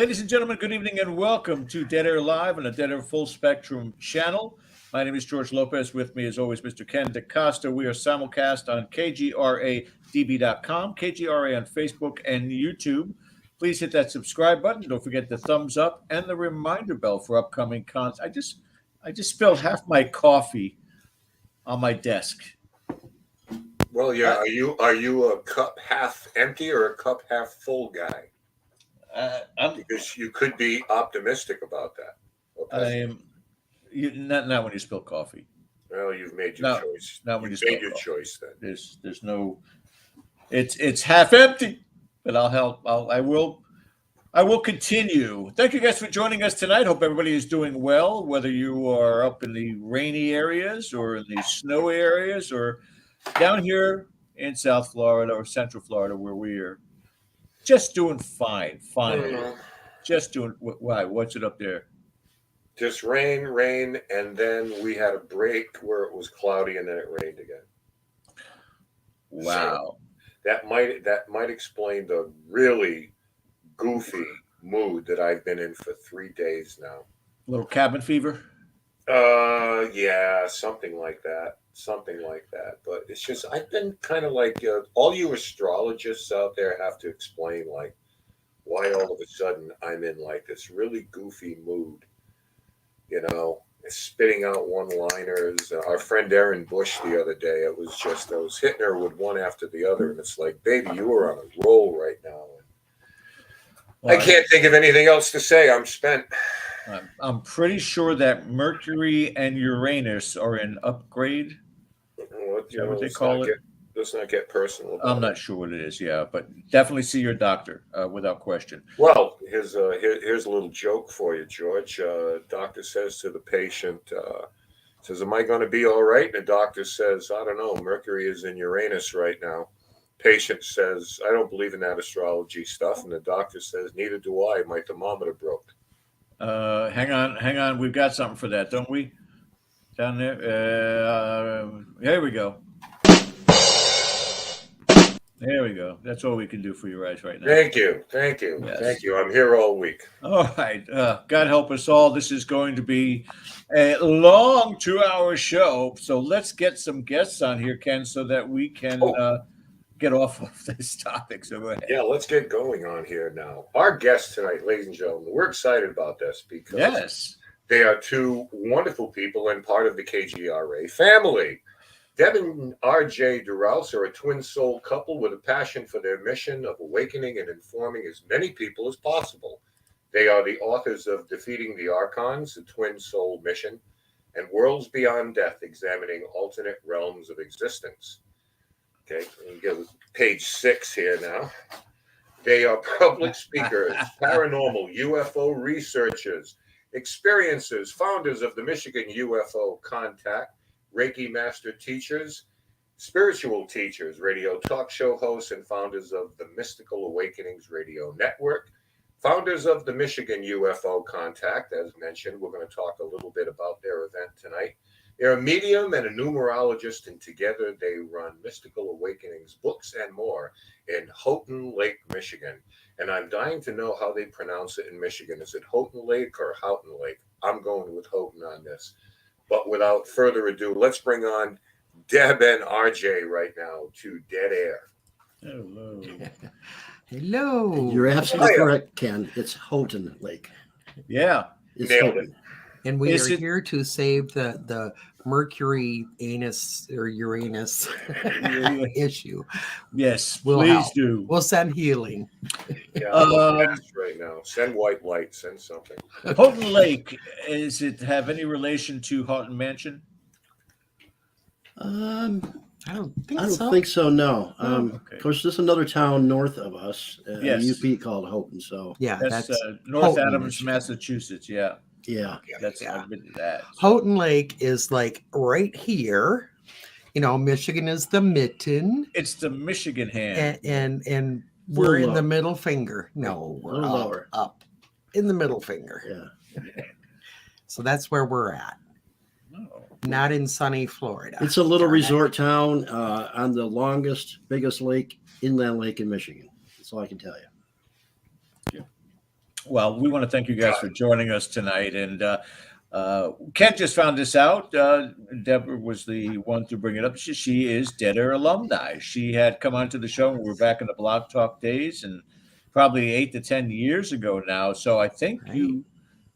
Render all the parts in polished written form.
Ladies and gentlemen, good evening and welcome to Dead Air Live on the Dead Air Full Spectrum channel. My name is George Lopez. With me, as always, Mr. Ken DaCosta. We are simulcast on KGRADB.com, KGRA on Facebook and YouTube. Please hit that subscribe button. Don't forget the thumbs up and the reminder bell for upcoming content. I just spilled half my coffee on my desk. Well, yeah. Are you a cup half empty or a cup half full guy? Because you could be optimistic about that. I am not when you spill coffee. Well, you've made your choice. Not when you've you made spill your coffee. choice. Then there's no. It's half empty, but I'll help. I will continue. Thank you guys for joining us tonight. Hope everybody is doing well, whether you are up in the rainy areas or in the snowy areas or down here in South Florida or Central Florida, where we are just doing fine. Just doing. Why? What's it up there? Just rain, and then we had a break where it was cloudy, and then it rained again. Wow. So that might explain the really goofy mood that I've been in for 3 days now. A little cabin fever? Yeah, something like that. But it's just, I've been kind of like, all you astrologists out there have to explain, like, why all of a sudden I'm in like this really goofy mood, spitting out one-liners. Our friend Erin Bush the other day, it was just, I was hitting her with one after the other, and it's like, baby, you are on a roll right now. Well, I can't think of anything else to say. I'm spent. I'm pretty sure that Mercury and Uranus are in upgrade. What they call it? Let's not get personal. I'm not sure what it is, but definitely see your doctor without question. Well, here's a little joke for you, George. Doctor says to the patient, says, "Am I going to be all right?" And the doctor says, "I don't know. Mercury is in Uranus right now." Patient says, "I don't believe in that astrology stuff." And the doctor says, "Neither do I. My thermometer broke." Hang on. We've got something for that, don't we? Down there. Here we go. There we go. That's all we can do for you guys right now. Thank you. Yes. Thank you. I'm here all week. All right. God help us all. This is going to be a long 2-hour show. So let's get some guests on here, Ken, so that we can get off of this topic. So go ahead. Yeah, let's get going on here now. Our guests tonight, ladies and gentlemen, we're excited about this because they are two wonderful people and part of the KGRA family. Deb and Arjay DeRousse are a twin soul couple with a passion for their mission of awakening and informing as many people as possible. They are the authors of Defeating the Archons, the Twin Soul Mission, and Worlds Beyond Death, Examining Alternate Realms of Existence. Okay, let me go to page 6 here now. They are public speakers, paranormal UFO researchers, experiencers, founders of the Michigan UFO Con-Tact, Reiki Master teachers, spiritual teachers, radio talk show hosts, and founders of the Mystical Awakenings Radio Network, founders of the Michigan UFO Con-Tact. As mentioned, we're going to talk a little bit about their event tonight. They're a medium and a numerologist, and together they run Mystical Awakenings books and more in Houghton Lake, Michigan. And I'm dying to know how they pronounce it in Michigan. Is it Houghton Lake or Houghton Lake? I'm going with Houghton on this. But without further ado, let's bring on Deb and Arjay right now to Dead Air. Hello. You're absolutely correct, Ken. It's Houghton Lake. Yeah. Nailed it. And we are here to save the Mercury anus or Uranus issue. Yes, please do. We'll send healing. Yeah, right now. Send white light. Send something. Houghton Lake, is it have any relation to Houghton Mansion? I don't think so. No. Okay. Of course, there's another town north of us, yes. UP called Houghton. So yeah, that's North Houghton, Adams, Massachusetts. Yeah. I've been to that. Houghton Lake is like right here. Michigan is the mitten. It's the Michigan hand. And we're in the middle finger. No, we're up in the middle finger. Yeah. So that's where we're at. Oh. Not in sunny Florida. It's a little resort town on the biggest lake, inland lake in Michigan. That's all I can tell you. Well, we want to thank you guys for joining us tonight. And Ken just found this out. Deborah was the one to bring it up. She is Dead Air alumni. She had come onto the show when we were back in the Blog Talk days, and probably 8 to 10 years ago now. So I think you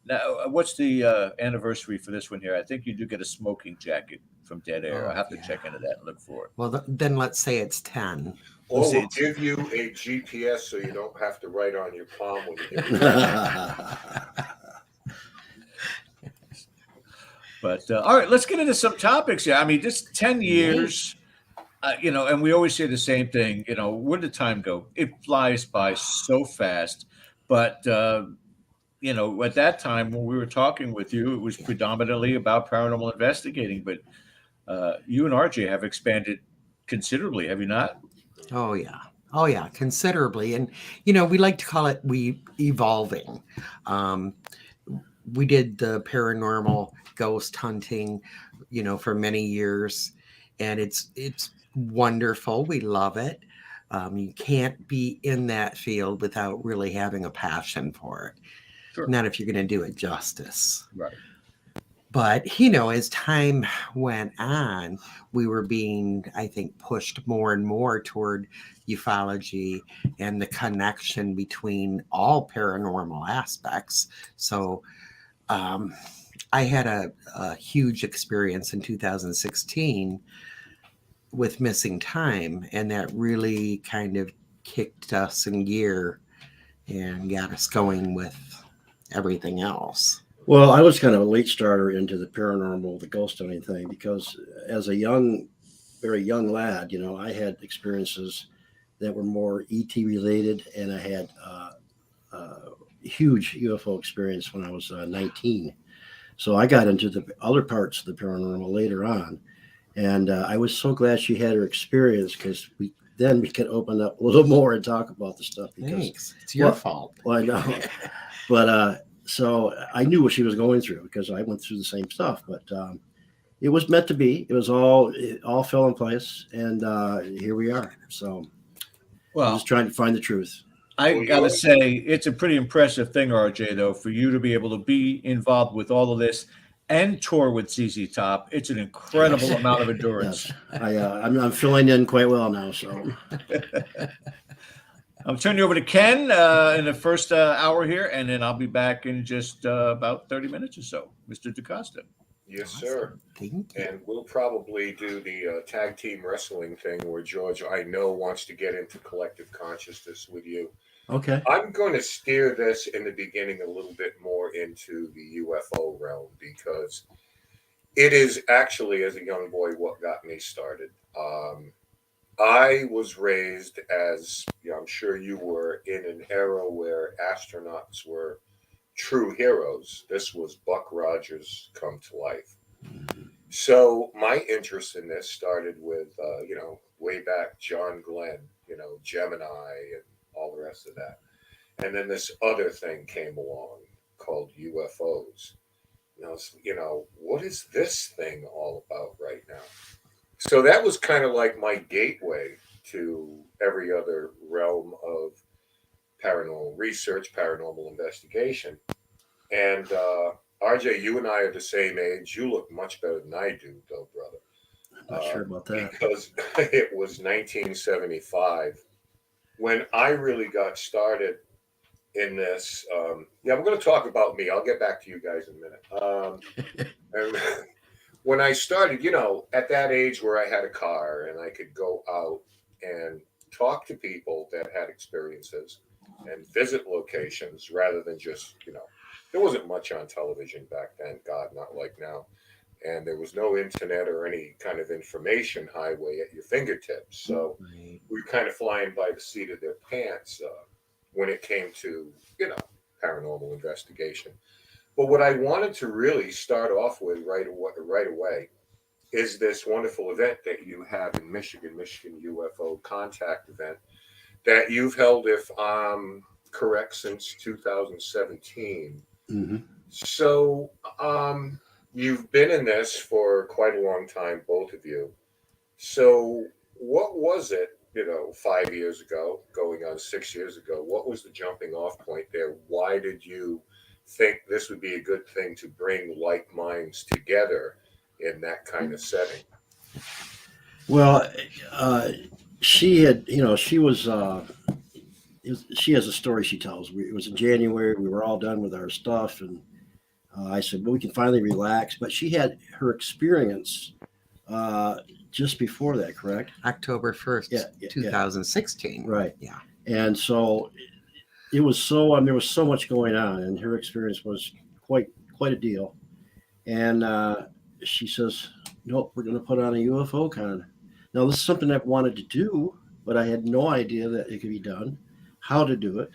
now. What's the anniversary for this one here? I think you do get a smoking jacket from Dead Air. I'll have to check into that and look for it. Well, then let's say it's 10. Or we'll give you a GPS so you don't have to write on your palm when you get But all right, let's get into some topics here. I mean, just 10 years, and we always say the same thing. Where did time go? It flies by so fast. But, at that time when we were talking with you, it was predominantly about paranormal investigating. But you and RJ have expanded considerably, have you not? Oh, yeah, considerably. And, we like to call it evolving. We did the paranormal ghost hunting, for many years. And it's wonderful. We love it. You can't be in that field without really having a passion for it. Sure. Not if you're going to do it justice. Right. But, as time went on, we were being, I think, pushed more and more toward ufology and the connection between all paranormal aspects. So I had a huge experience in 2016 with missing time, and that really kind of kicked us in gear and got us going with everything else. Well, I was kind of a late starter into the paranormal, the ghost hunting thing, because as a very young lad, I had experiences that were more ET related, and I had a huge UFO experience when I was 19. So I got into the other parts of the paranormal later on, and I was so glad she had her experience, because we could open up a little more and talk about the stuff. Because, thanks. It's your fault. Well, I know, but. So I knew what she was going through because I went through the same stuff, but it was meant to be. It all fell in place, and here we are. So I'm just trying to find the truth. I got to say, it's a pretty impressive thing, RJ, though, for you to be able to be involved with all of this and tour with ZZ Top. It's an incredible amount of endurance. Yes. I'm filling in quite well now, so. I'll turn you over to Ken in the first hour here, and then I'll be back in just about 30 minutes or so. Mr. DaCosta. Yes, sir. Thank you. And we'll probably do the tag team wrestling thing where George, I know, wants to get into collective consciousness with you. Okay. I'm going to steer this in the beginning a little bit more into the UFO realm, because it is actually, as a young boy, what got me started. I was raised, as I'm sure you were, in an era where astronauts were true heroes. This was Buck Rogers come to life. So my interest in this started with, way back John Glenn, Gemini and all the rest of that. And then this other thing came along called UFOs. What is this thing all about right now? So that was kind of like my gateway to every other realm of paranormal research, paranormal investigation. And RJ, you and I are the same age. You look much better than I do, though, brother. I'm not sure about that. Because it was 1975 when I really got started in this. We're going to talk about me. I'll get back to you guys in a minute. And when I started, at that age where I had a car and I could go out and talk to people that had experiences and visit locations rather than just, there wasn't much on television back then, God, not like now. And there was no internet or any kind of information highway at your fingertips. So we were kind of flying by the seat of their pants when it came to, paranormal investigation. But what I wanted to really start off with right away is this wonderful event that you have in Michigan UFO Con-Tact event that you've held, if I'm correct, since 2017. Mm-hmm. So you've been in this for quite a long time, both of you. So what was it? 5 years ago, going on 6 years ago, what was the jumping off point there? Why did you think this would be a good thing to bring like minds together in that kind of setting? Well, she had, she has a story she tells. It was in January. We were all done with our stuff, and I said, "Well, we can finally relax." But she had her experience just before that, correct? October 1st, 2016. Yeah. Right. Yeah. And so it was so. There was so much going on, and her experience was quite a deal. And she says, "Nope, we're going to put on a UFO con." Now, this is something I've wanted to do, but I had no idea that it could be done, how to do it.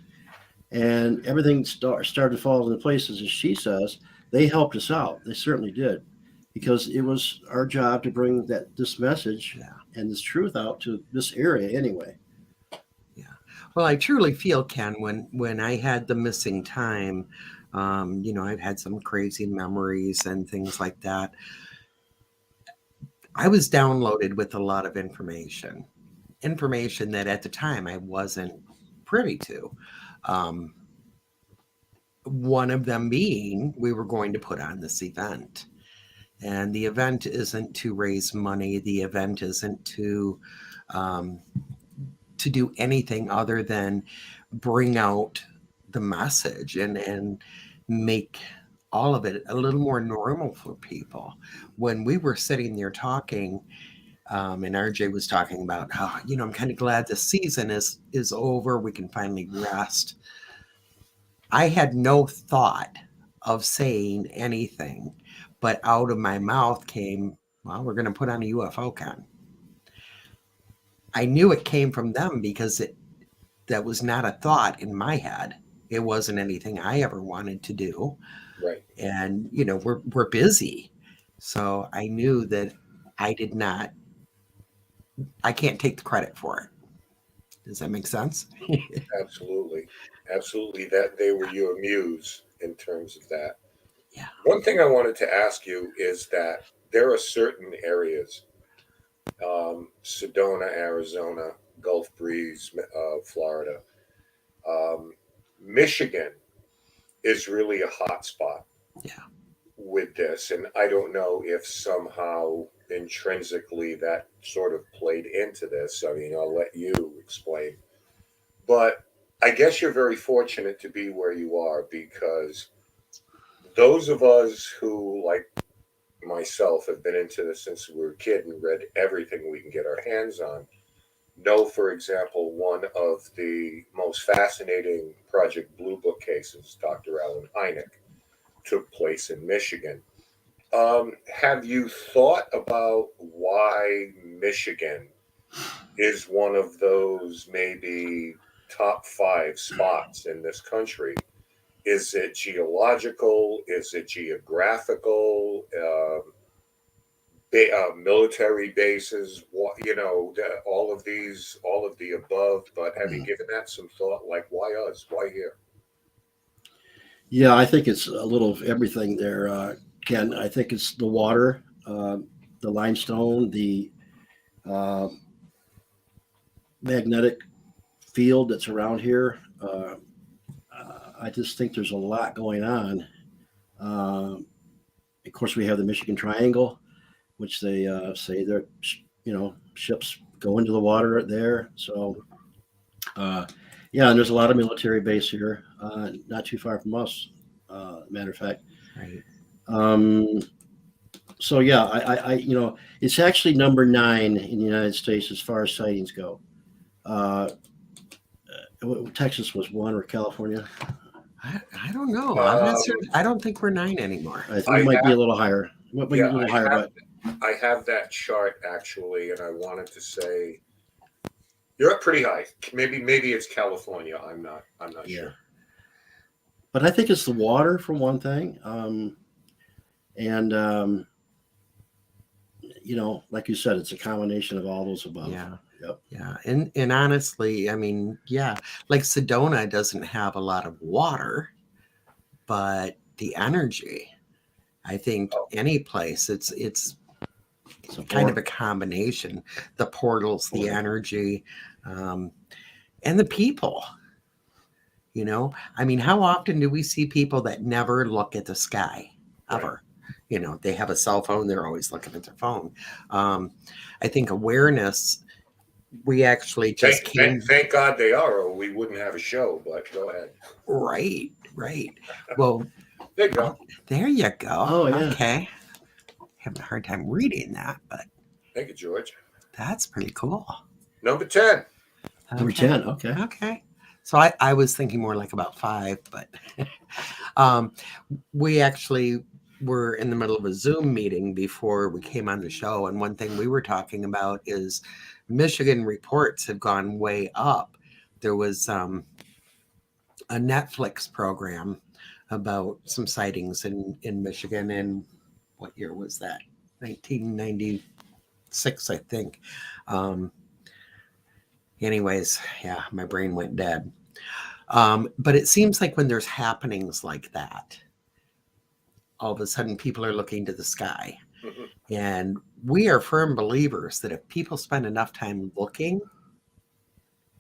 And everything started to fall into places. As she says, they helped us out. They certainly did, because it was our job to bring this message and this truth out to this area anyway. Yeah. Well, I truly feel, Ken, when I had the missing time, I've had some crazy memories and things like that. I was downloaded with a lot of information that at the time I wasn't privy to. One of them being we were going to put on this event. And the event isn't to raise money. The event isn't to do anything other than bring out the message and make all of it a little more normal for people. When we were sitting there talking, and RJ was talking about how, I'm kind of glad the season is over. We can finally rest. I had no thought of saying anything, but out of my mouth came, well, we're going to put on a UFO con. I knew it came from them because that was not a thought in my head. It wasn't anything I ever wanted to do. Right. And, we're busy. So I knew that I can't take the credit for it. Does that make sense? Absolutely. Absolutely. That they were your muse in terms of that. Yeah. One thing I wanted to ask you is that there are certain areas, Sedona, Arizona, Gulf Breeze, Florida, Michigan is really a hot spot with this. And I don't know if somehow intrinsically that sort of played into this. I mean, I'll let you explain. But I guess you're very fortunate to be where you are, because those of us who, like myself, have been into this since we were a kid and read everything we can get our hands on, know, for example, one of the most fascinating Project Blue Book cases, Dr. Alan Hynek, took place in Michigan. Have you thought about why Michigan is one of those maybe top 5 spots in this country? Is it geological? Is it geographical? Military bases? All of the above. But have you given that some thought? Like, why us? Why here? Yeah, I think it's a little of everything there, Ken. I think it's the water, the limestone, the magnetic field that's around here. I just think there's a lot going on. Of course, we have the Michigan Triangle, which they say they're, ships go into the water there. So, and there's a lot of military base here, not too far from us, matter of fact. Right. So yeah, I it's actually number 9 in the United States as far as sightings go. Texas was 1, or California. I don't know. I'm not certain. I don't think we're 9 anymore. I think it might be a little higher. I have that chart actually, and I wanted to say you're up pretty high. Maybe it's California. I'm not sure. But I think it's the water for one thing, and like you said, it's a combination of all those above. Yeah. Yep. Yeah. And honestly, I mean, like Sedona doesn't have a lot of water, but the energy, I think any place, it's kind of a combination. The portals, the energy, and the people. You know, I mean, how often do we see people that never look at the sky ever? Right. You know, they have a cell phone, they're always looking at their phone. I think awareness, we actually just thank God they are, or we wouldn't have a show, but go ahead. Right. Well, there you go. There you go. Oh, yeah. Okay. Having a hard time reading that, but thank you, George. That's pretty cool. Number 10. Okay. Number 10. Okay. Okay. So I was thinking more like about 5, but we actually were in the middle of a Zoom meeting before we came on the show. And one thing we were talking about is Michigan reports have gone way up. There was a Netflix program about some sightings in Michigan. And what year was that? 1996, I think. Anyways, yeah, my brain went dead. But it seems like when there's happenings like that, all of a sudden people are looking to the sky. Mm-hmm. And we are firm believers that if people spend enough time looking,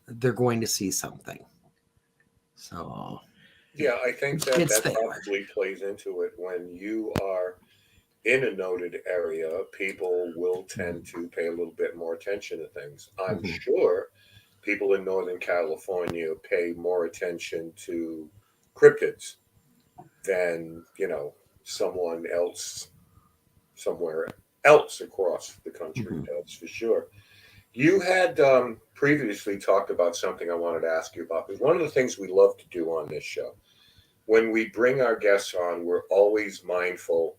they're going to see something. So, yeah, I think that probably plays into it. When you are in a noted area, people will tend to pay a little bit more attention to things. I'm sure people in Northern California pay more attention to cryptids than, someone else somewhere else across the country does, for sure. You had previously talked about something I wanted to ask you about, because one of the things we love to do on this show, when we bring our guests on, we're always mindful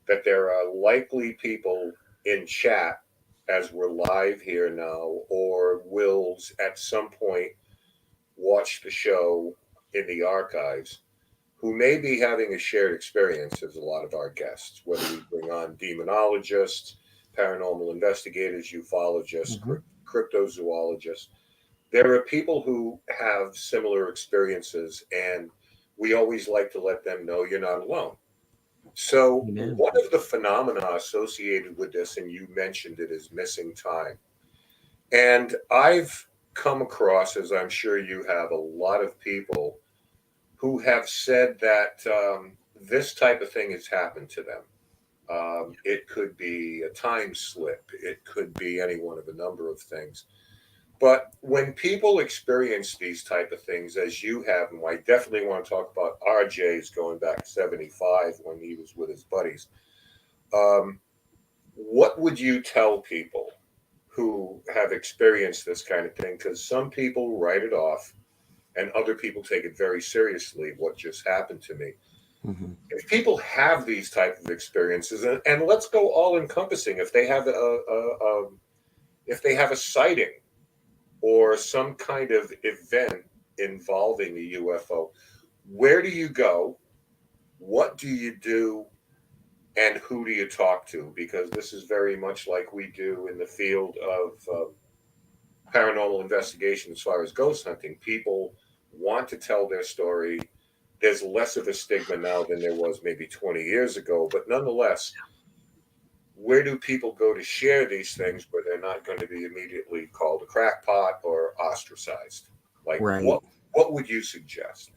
that there are likely people in chat as we're live here now, or will at some point watch the show in the archives, who may be having a shared experience as a lot of our guests, whether we bring on demonologists, paranormal investigators, ufologists, cryptozoologists. There are people who have similar experiences, and we always like to let them know you're not alone. So one of the phenomena associated with this, and you mentioned it, is missing time. And I've come across, as I'm sure you have, a lot of people who have said that this type of thing has happened to them. It could be a time slip. It could be any one of a number of things. But when people experience these type of things, as you have, and I definitely want to talk about RJ's going back 75 when he was with his buddies, what would you tell people who have experienced this kind of thing? Because some people write it off, and other people take it very seriously, what just happened to me. If people have these type of experiences, and let's go all encompassing, if they have a sighting or some kind of event involving a UFO, where do you go? What do you do? And who do you talk to? Because this is very much like we do in the field of paranormal investigation as far as ghost hunting. People want to tell their story. There's less of a stigma now than there was maybe 20 years ago, but nonetheless, where do people go to share these things where they're not going to be immediately called a crackpot or ostracized? Like, what would you suggest?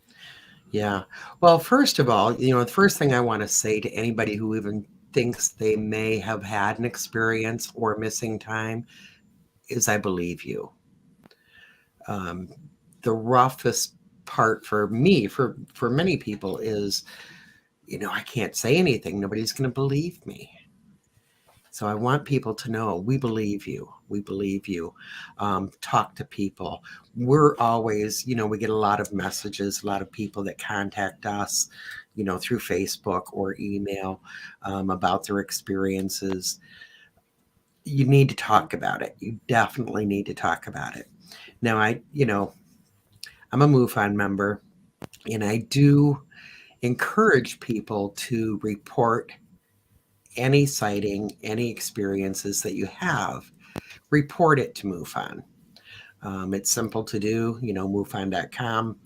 Yeah. Well, first of all, the first thing I want to say to anybody who even thinks they may have had an experience or missing time is I believe you. The roughest part for me, for many people, is, I can't say anything. Nobody's going to believe me. So I want people to know we believe you. We believe you. Talk to people. We're always, we get a lot of messages, a lot of people that contact us, through Facebook or email about their experiences. You need to talk about it. You definitely need to talk about it. Now, I'm a MUFON member, and I do encourage people to report any sighting, any experiences that you have. Report it to MUFON. It's simple to do, MUFON.com.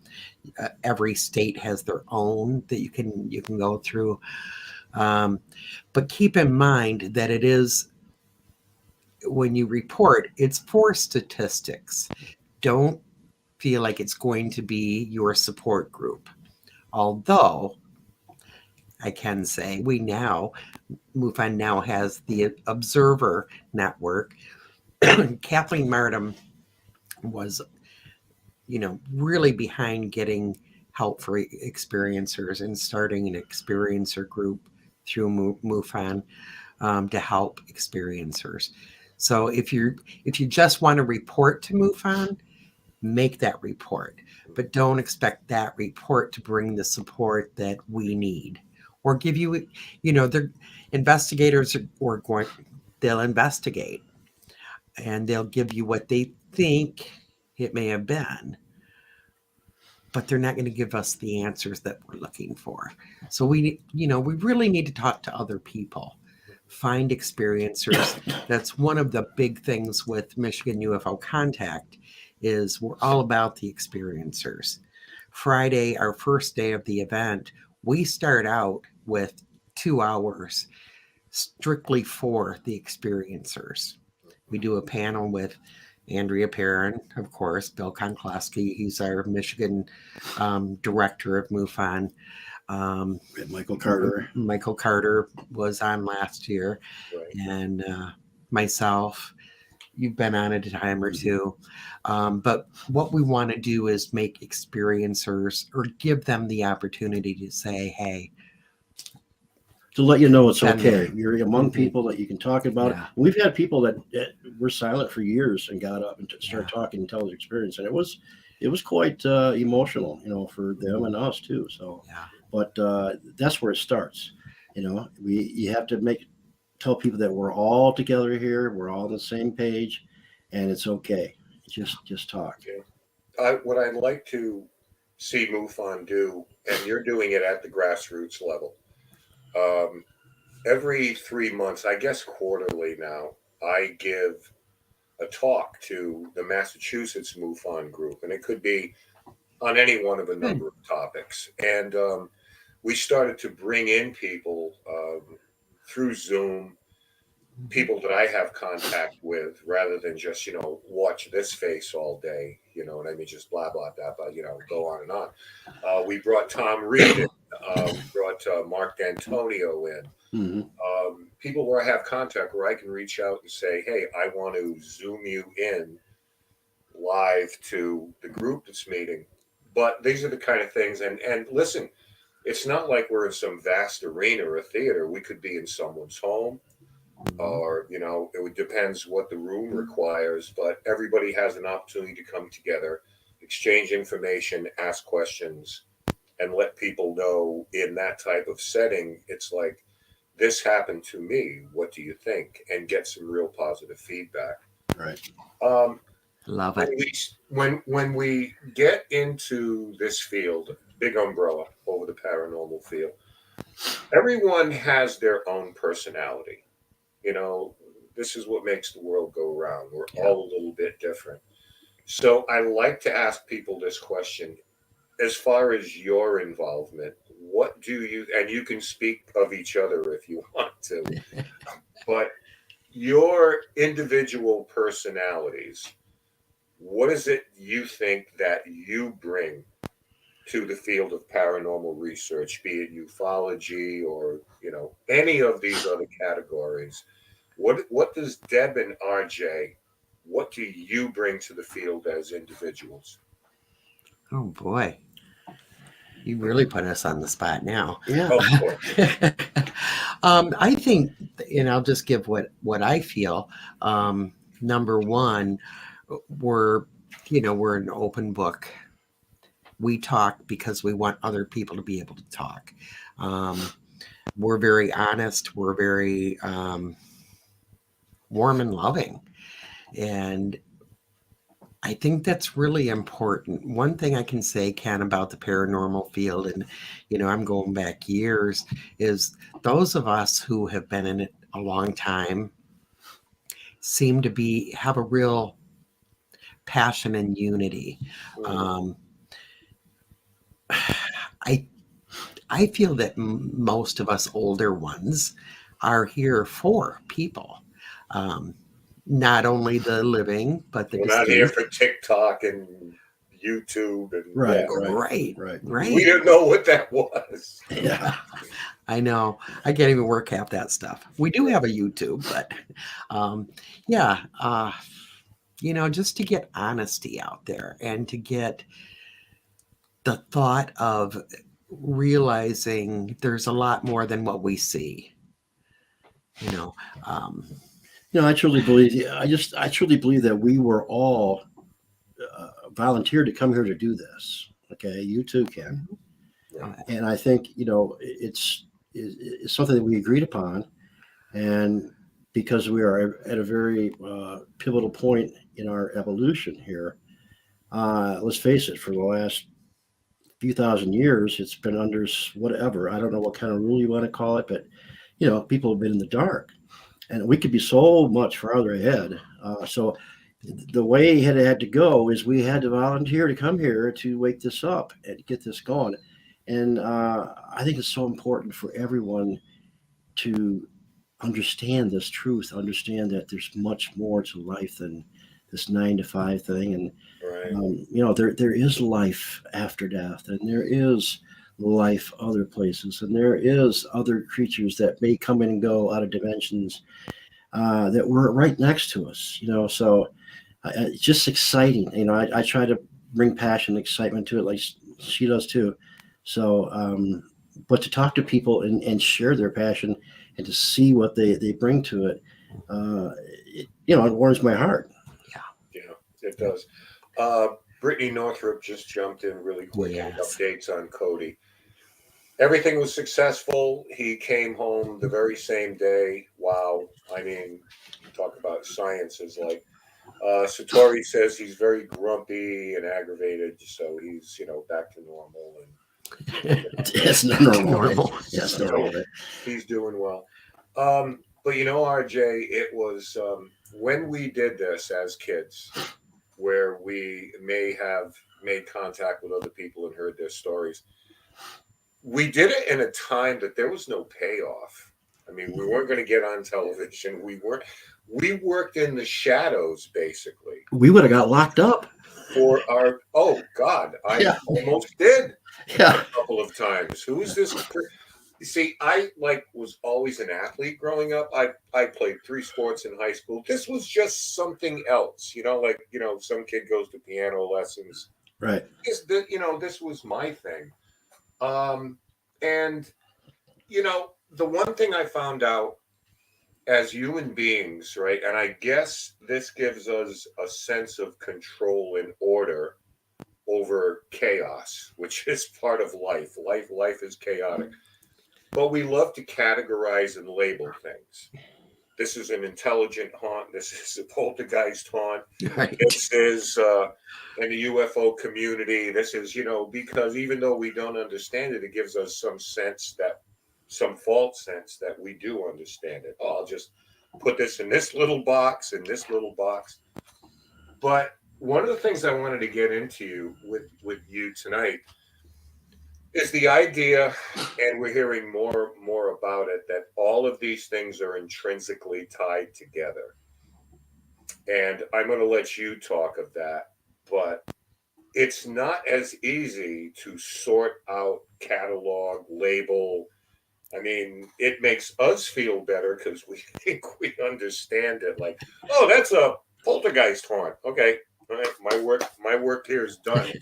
Every state has their own that you can go through. But keep in mind that it is when you report, it's for statistics. Don't feel like it's going to be your support group. Although I can say MUFON now has the Observer Network. Kathleen Martin was, really behind getting help for experiencers and starting an experiencer group through MUFON to help experiencers. So if you just want to report to MUFON, make that report, but don't expect that report to bring the support that we need or give you, the investigators they'll investigate and they'll give you what they think it may have been, but they're not going to give us the answers that we're looking for. So we really need to talk to other people, find experiencers. That's one of the big things with Michigan UFO Con-Tact is we're all about the experiencers. Friday, our first day of the event, we start out with 2 hours strictly for the experiencers. We do a panel with Andrea Perrin, of course, Bill Konklowski. He's our Michigan director of MUFON. Michael Carter. Michael Carter was on last year. Right. And myself. You've been on at a time or two. But what we want to do is make experiencers or give them the opportunity to say, hey. To let you know it's okay. You're among people that you can talk about. Yeah. We've had people that were silent for years and got up and started talking and telling their experience. And it was quite emotional, for them and us too. So, but that's where it starts. You have to tell people that we're all together here. We're all on the same page, and it's okay. Just talk. What I'd like to see MUFON do, and you're doing it at the grassroots level. Every 3 months, I guess quarterly now, I give a talk to the Massachusetts MUFON group, and it could be on any one of a number of topics. And we started to bring in people through Zoom, people that I have contact with, rather than just, watch this face all day, what I mean? Just blah, blah, blah, blah, go on and on. We brought Tom Reed in, brought Mark D'Antonio in. Mm-hmm. People where I have contact where I can reach out and say, hey, I want to Zoom you in live to the group that's meeting. But these are the kind of things. And listen, it's not like we're in some vast arena or a theater. We could be in someone's home. Or, it depends what the room requires, but everybody has an opportunity to come together, exchange information, ask questions, and let people know in that type of setting. It's like, this happened to me. What do you think? And get some real positive feedback. Right. Love it. When we get into this field, big umbrella over the paranormal field, everyone has their own personality. This is what makes the world go round. We're all a little bit different. So I like to ask people this question. As far as your involvement, what do you, and you can speak of each other if you want to, but your individual personalities, what is it you think that you bring to the field of paranormal research, be it ufology or, any of these other categories? What does Deb and RJ, what do you bring to the field as individuals? Oh boy. You really put us on the spot now. Yeah. Of course. I think, and I'll just give what I feel. Number one, we're an open book. We talk because we want other people to be able to talk. We're very honest. We're very warm and loving. And I think that's really important. One thing I can say, Ken, about the paranormal field, and, I'm going back years, is those of us who have been in it a long time seem to have a real passion and unity. I feel that most of us older ones are here for people. not only the living, but the We're not here deceased. for TikTok and YouTube and Right, Right. We didn't know what that was. Yeah. I know. I can't even work half that stuff. We do have a YouTube, but just to get honesty out there and to get the thought of realizing there's a lot more than what we see. I truly believe. I truly believe that we were all volunteered to come here to do this. Okay, you too, Ken. And I think it's something that we agreed upon, and because we are at a very pivotal point in our evolution here. Let's face it, for the last few thousand years, it's been under whatever. I don't know what kind of rule you want to call it, but people have been in the dark, and we could be so much farther ahead. So the way it had to go is we had to volunteer to come here to wake this up and get this going. And I think it's so important for everyone to understand this truth, understand that there's much more to life than this 9 to 5 thing. And, there is life after death, and there is life other places, and there is other creatures that may come in and go out of dimensions that were right next to us, so it's just exciting. I try to bring passion and excitement to it like she does too. So, but to talk to people and share their passion and to see what they bring to it, it warms my heart. Yeah, it does. Brittany Northrup just jumped in really quick with updates on Cody. Everything was successful. He came home the very same day. Wow. I mean, talk about science is like, Satori says he's very grumpy and aggravated, so he's, back to normal. And It's normal. Yes, normal. He's doing well. But RJ, it was when we did this as kids, where we may have made contact with other people and heard their stories. We did it in a time that there was no payoff. I mean, we weren't going to get on television. We worked in the shadows, basically. We would have got locked up. For our, I almost did a couple of times. Who is this? You see, I was always an athlete growing up. I played 3 sports in high school. This was just something else, some kid goes to piano lessons. Right. This was my thing. And the one thing I found out as human beings, right? And I guess this gives us a sense of control and order over chaos, which is part of life. Life is chaotic. But we love to categorize and label things. This is an intelligent haunt. This is a poltergeist haunt. Right. This is in the UFO community. This is, because even though we don't understand it, it gives us some false sense that we do understand it. Oh, I'll just put this in this little box, But one of the things I wanted to get into with you tonight is the idea, and we're hearing more about it, that all of these things are intrinsically tied together. And I'm going to let you talk of that, but it's not as easy to sort out, catalog, label. I mean, it makes us feel better because we think we understand it. Like, oh, that's a poltergeist haunt. Okay, all right, my work here is done.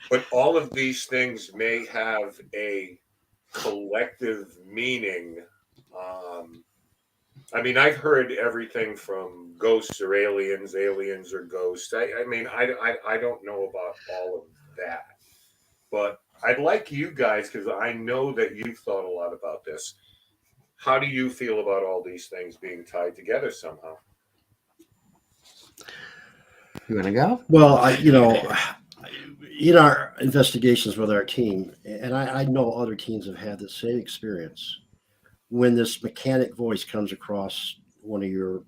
But all of these things may have a collective meaning. I mean, I've heard everything from ghosts or aliens or ghosts. I mean, I don't know about all of that. But I'd like you guys, because I know that you've thought a lot about this. How do you feel about all these things being tied together somehow? You want to go? Well, in our investigations with our team, and I know other teams have had the same experience, when this mechanic voice comes across one of your,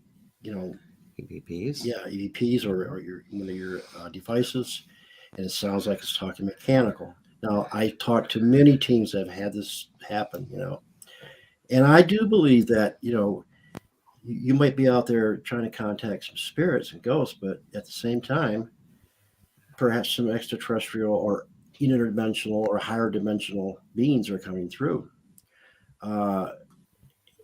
EVPs. Yeah, EVPs or one of your devices, and it sounds like it's talking mechanical. Now, I talked to many teams that have had this happen, and I do believe that, you might be out there trying to contact some spirits and ghosts, but at the same time, perhaps some extraterrestrial or interdimensional or higher dimensional beings are coming through.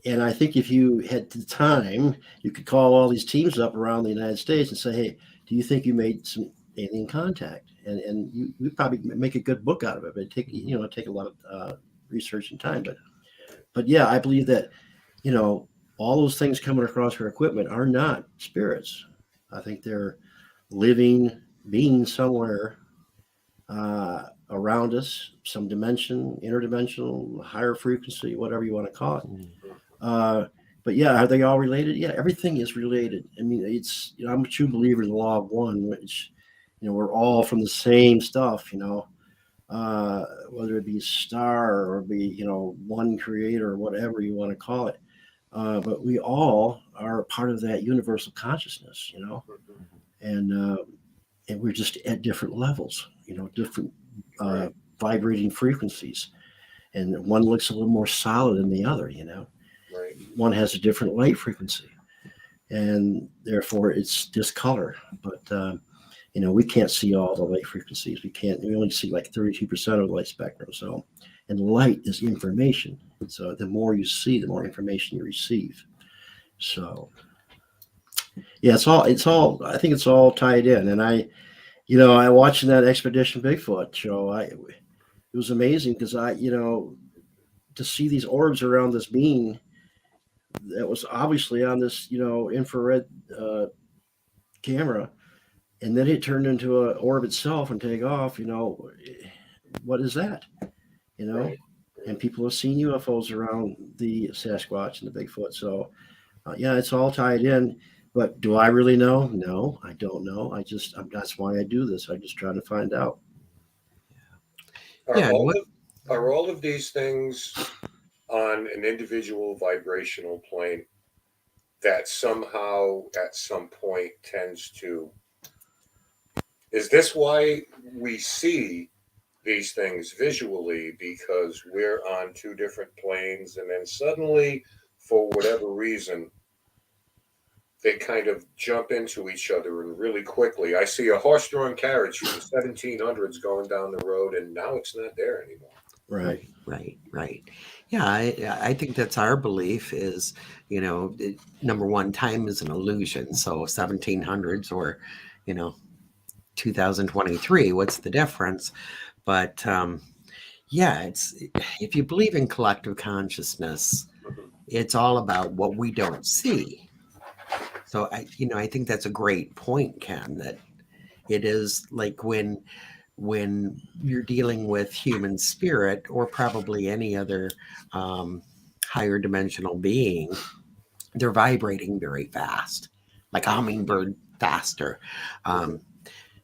And I think if you had the time, you could call all these teams up around the United States and say, hey, do you think you made some alien contact? And you probably make a good book out of it, but take a lot of research and time. But yeah, I believe that, all those things coming across our equipment are not spirits. I think they're living beings somewhere around us, some dimension, interdimensional, higher frequency, whatever you want to call it. But yeah, are they all related? Yeah, everything is related. I mean, I'm a true believer in the law of one, which, we're all from the same stuff, whether it be a star or be, one creator or whatever you want to call it. But we all are part of that universal consciousness, and we're just at different levels, different vibrating frequencies. And one looks a little more solid than the other, Right. One has a different light frequency, and therefore it's discolor. But we can't see all the light frequencies. We only see like 32% of the light spectrum. So, and light is information. So the more you see, the more information you receive. So yeah, it's all I think it's all tied in. And I watching that Expedition Bigfoot show, it was amazing because to see these orbs around this being that was obviously on this, infrared camera, and then it turned into an orb itself and take off. What is that? Right. And people have seen UFOs around the Sasquatch and the Bigfoot. So yeah, it's all tied in. But do I really know? No, I don't know. That's why I do this. I just try to find out. Are all of these things on an individual vibrational plane that somehow at some point tends to... Is this why we see these things visually? Because we're on two different planes, and then suddenly, for whatever reason, they kind of jump into each other and really quickly. I see a horse-drawn carriage from the 1700s going down the road, and now it's not there anymore. Right. Yeah, I think that's our belief is, number one, time is an illusion. So 1700s or, 2023, what's the difference? But yeah, if you believe in collective consciousness, it's all about what we don't see. So I think that's a great point, Ken, that it is like when you're dealing with human spirit or probably any other higher dimensional being, they're vibrating very fast, like a hummingbird faster.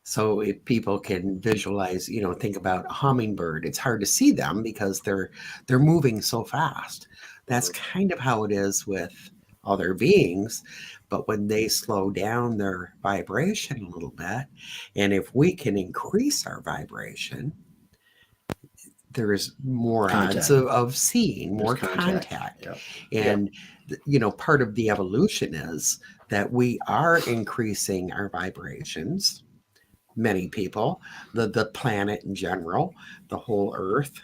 So if people can visualize, think about a hummingbird, it's hard to see them because they're moving so fast. That's kind of how it is with other beings. But when they slow down their vibration a little bit, and if we can increase our vibration, there's more odds of seeing more contact. Yep. And, part of the evolution is that we are increasing our vibrations. Many people, the planet in general, the whole Earth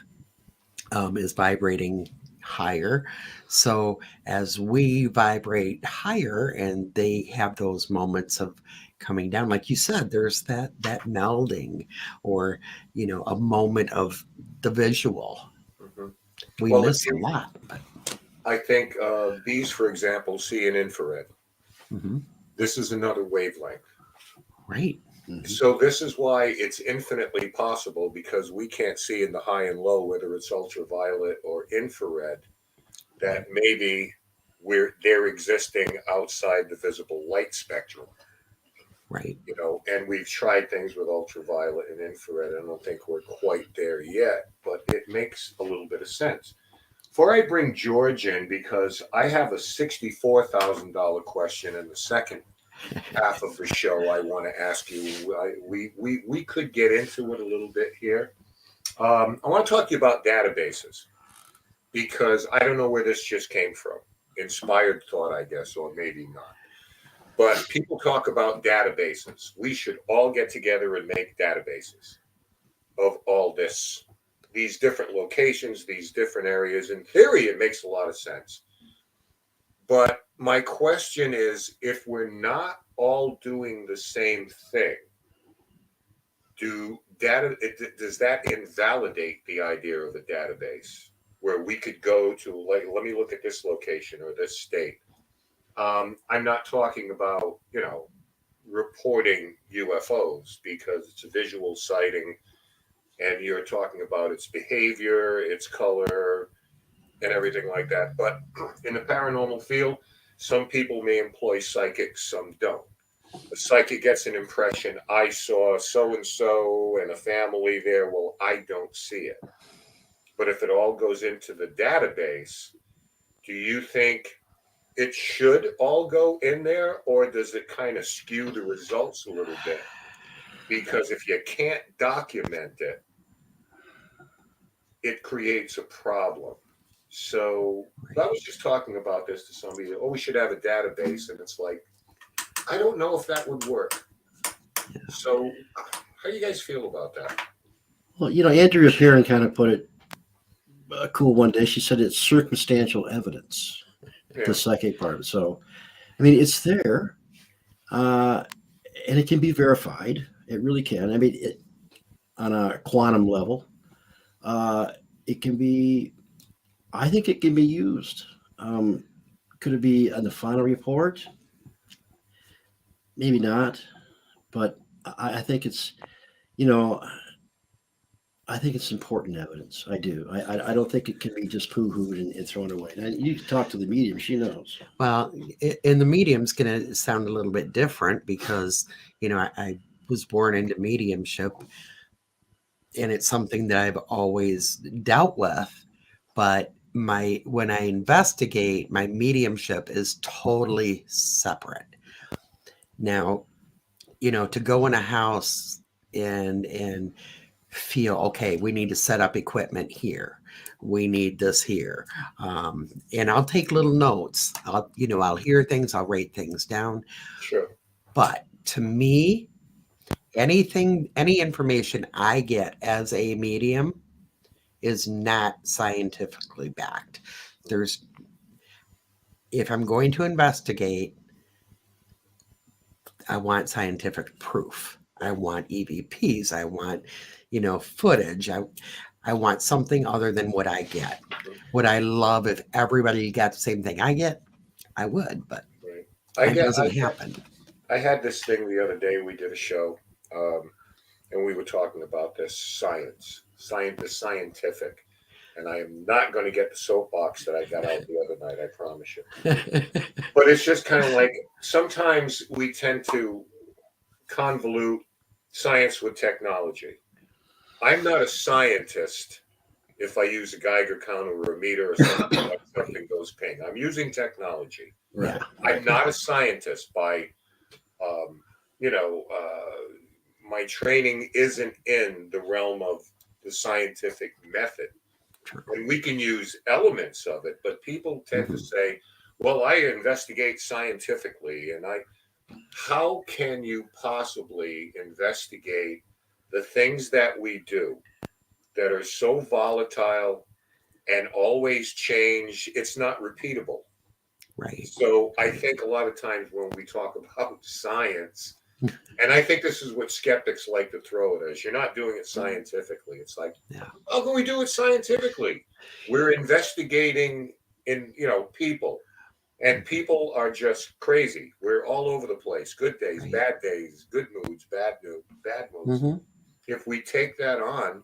is vibrating higher. So as we vibrate higher and they have those moments of coming down, like you said, there's that melding or, a moment of the visual. We miss a lot. But I think bees, for example, see an infrared. This is another wavelength. Right. So this is why it's infinitely possible, because we can't see in the high and low, whether it's ultraviolet or infrared, that maybe they're existing outside the visible light spectrum. Right. And we've tried things with ultraviolet and infrared. I don't think we're quite there yet, but it makes a little bit of sense. Before I bring George in, because I have a $64,000 question in the second half of the show I want to ask you. We could get into it a little bit here. I want to talk to you about databases, because I don't know where this just came from. inspired thought, I guess, or maybe not. But people talk about databases. We should all get together and make databases of all these different locations, these different areas. In theory, it makes a lot of sense. But my question is, if we're not all doing the same thing, does that invalidate the idea of a database where we could go to, like, let me look at this location or this state? I'm not talking about, reporting UFOs, because it's a visual sighting and you're talking about its behavior, its color, and everything like that. But in the paranormal field, some people may employ psychics, some don't. The psychic gets an impression, I saw so-and-so and a family there. Well, I don't see it. But if it all goes into the database, do you think it should all go in there, or does it kind of skew the results a little bit? Because if you can't document it, it creates a problem. So I was just talking about this to somebody. Oh, we should have a database. And it's like, I don't know if that would work. So how do you guys feel about that? Well, Andrea Perrin kind of put it cool one day. She said it's circumstantial evidence, the psychic part of it. So, I mean, it's there, and it can be verified. It really can. I mean, on a quantum level, it can be, I think it can be used. Could it be on the final report? Maybe not, but I think it's, I think it's important evidence. I do. I don't think it can be just poo-hooed and thrown away. And you can talk to the medium; she knows. Well, and the medium's going to sound a little bit different because, I was born into mediumship, and it's something that I've always dealt with. But when I investigate, my mediumship is totally separate. Now, to go in a house and feel, okay, we need to set up equipment here. We need this here. And I'll take little notes. I'll hear things, I'll write things down. Sure. But to me, any information I get as a medium is not scientifically backed. If I'm going to investigate, I want scientific proof. I want EVPs. I want, footage. I want something other than what I get. Would I love if everybody got the same thing I get? I would, but it doesn't happen. I had this thing the other day. We did a show, and we were talking about this the scientific. And I am not going to get the soapbox that I got out the other night, I promise you. But it's just kind of like, sometimes we tend to convolute science with technology. I'm not a scientist if I use a Geiger counter or a meter or something like something goes ping. I'm using technology. Right. I'm not a scientist by, my training isn't in the realm of the scientific method. And we can use elements of it, but people tend to say, well, I investigate scientifically. And how can you possibly investigate the things that we do that are so volatile and always change? It's not repeatable. Right. So I think a lot of times when we talk about science, and I think this is what skeptics like to throw it as, you're not doing it scientifically. It's like, how can we do it scientifically? We're investigating in, people, and people are just crazy. We're all over the place. Good days, bad days, good moods, bad moods. Mm-hmm. If we take that on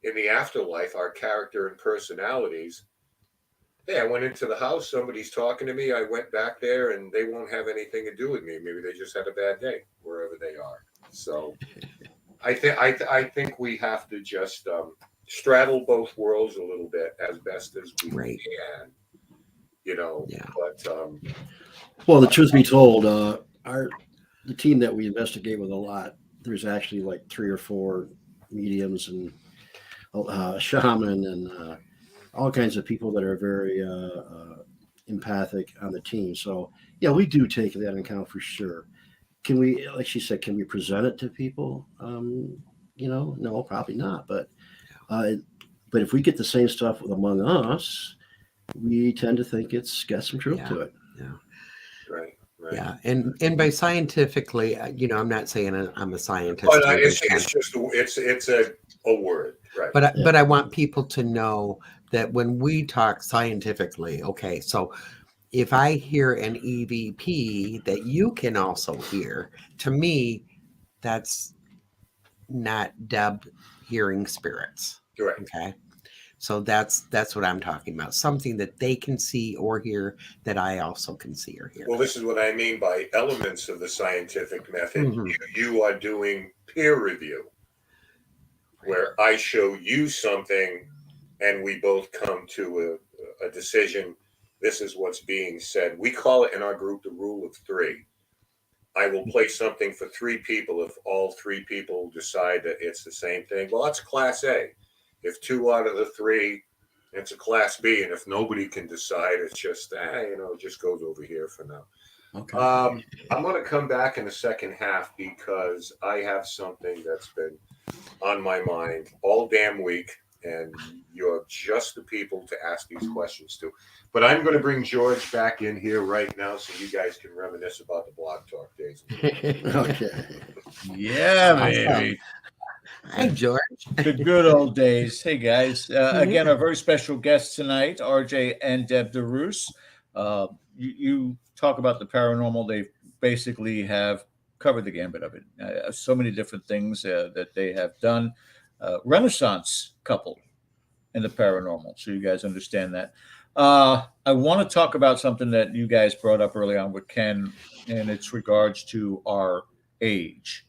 in the afterlife, our character and personalities, I went into the house, somebody's talking to me, I went back there, and they won't have anything to do with me. Maybe they just had a bad day wherever they are. So I think we have to just straddle both worlds a little bit as best as we can, but well, the truth be told, the team that we investigate with a lot, there's actually like 3 or 4 mediums and shaman and all kinds of people that are very empathic on the team. So yeah, we do take that into account for sure. Can we, like she said, can we present it to people? No, probably not. But if we get the same stuff among us, we tend to think it's got some truth to it. Yeah. Right. Yeah, and by scientifically, I'm not saying I'm a scientist. Well, it's just a word, right? But I want people to know that when we talk scientifically, okay, so if I hear an EVP that you can also hear, to me, that's not Deb hearing spirits. Correct. Okay. So that's what I'm talking about. Something that they can see or hear that I also can see or hear. Well, this is what I mean by elements of the scientific method. Mm-hmm. You are doing peer review, where I show you something and we both come to a decision. This is what's being said. We call it in our group the rule of three. I will play something for three people. If all three people decide that it's the same thing, well, that's class A. If two out of the three, it's a class B. And if nobody can decide, it's just, it just goes over here for now. Okay. I'm going to come back in the second half because I have something that's been on my mind all damn week. And you're just the people to ask these questions to. But I'm going to bring George back in here right now so you guys can reminisce about the Blog Talk days. Okay. Yeah, baby. Hi, George. The good old days. Hey, guys. Again, our very special guests tonight, RJ and Deb DeRousse. You talk about the paranormal. They basically have covered the gambit of it. So many different things that they have done. Renaissance couple in the paranormal. So you guys understand that. I want to talk about something that you guys brought up early on with Ken, and it's regards to our age.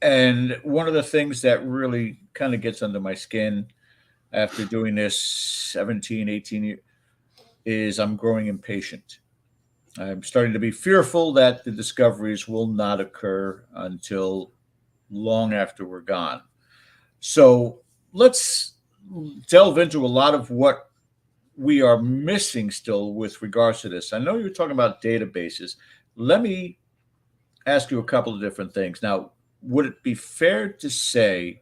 And one of the things that really kind of gets under my skin after doing this 17, 18 years is I'm growing impatient. I'm starting to be fearful that the discoveries will not occur until long after we're gone. So let's delve into a lot of what we are missing still with regards to this. I know you're talking about databases. Let me ask you a couple of different things. Now, would it be fair to say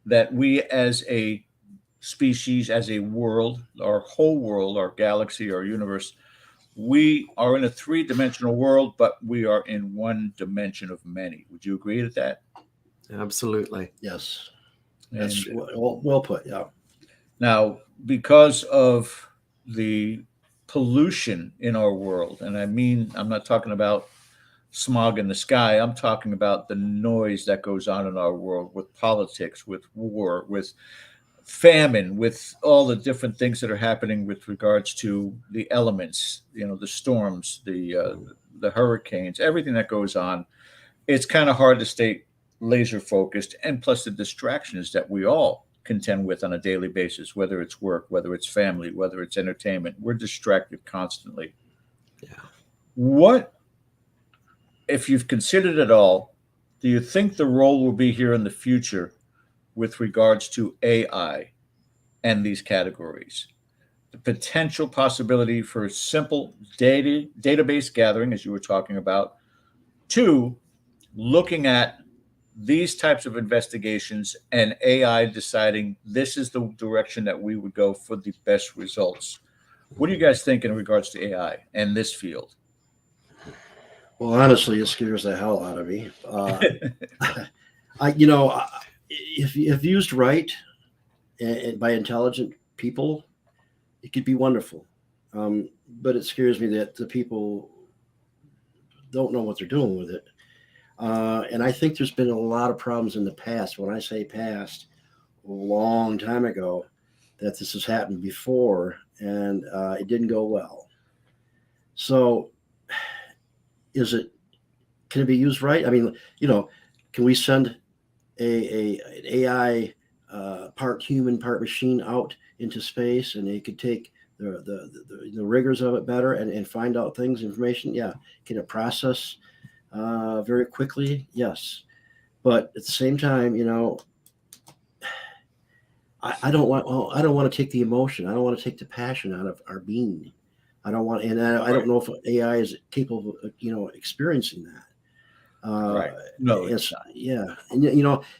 that we as a species, as a world, our whole world, our galaxy, our universe, we are in a three-dimensional world, but we are in one dimension of many? Would you agree with that? Absolutely. Yes. That's well put. Yeah. Now, because of the pollution in our world, and I'm not talking about smog in the sky. I'm talking about the noise that goes on in our world with politics, with war, with famine, with all the different things that are happening with regards to the elements, the storms, the hurricanes, everything that goes on. It's kind of hard to stay laser focused, and plus the distractions that we all contend with on a daily basis, whether it's work, whether it's family, whether it's entertainment. We're distracted constantly. Yeah. What, if you've considered it all, do you think the role will be here in the future with regards to AI and these categories? The potential possibility for simple database gathering, as you were talking about, to looking at these types of investigations and AI deciding this is the direction that we would go for the best results. What do you guys think in regards to AI and this field? Well, honestly, it scares the hell out of me. If used right and by intelligent people, it could be wonderful. But it scares me that the people don't know what they're doing with it. And I think there's been a lot of problems in the past. When I say past, a long time ago, that this has happened before, and it didn't go well. So, can it be used right? I mean, can we send an AI part human, part machine out into space, and they could take the rigors of it better and find out information? Yeah. Can it process very quickly? Yes. But at the same time, I don't want to take the emotion. I don't want to take the passion out of our being. I don't want, and I don't know if AI is capable of, experiencing that. Right. No, it's not. Yeah. And,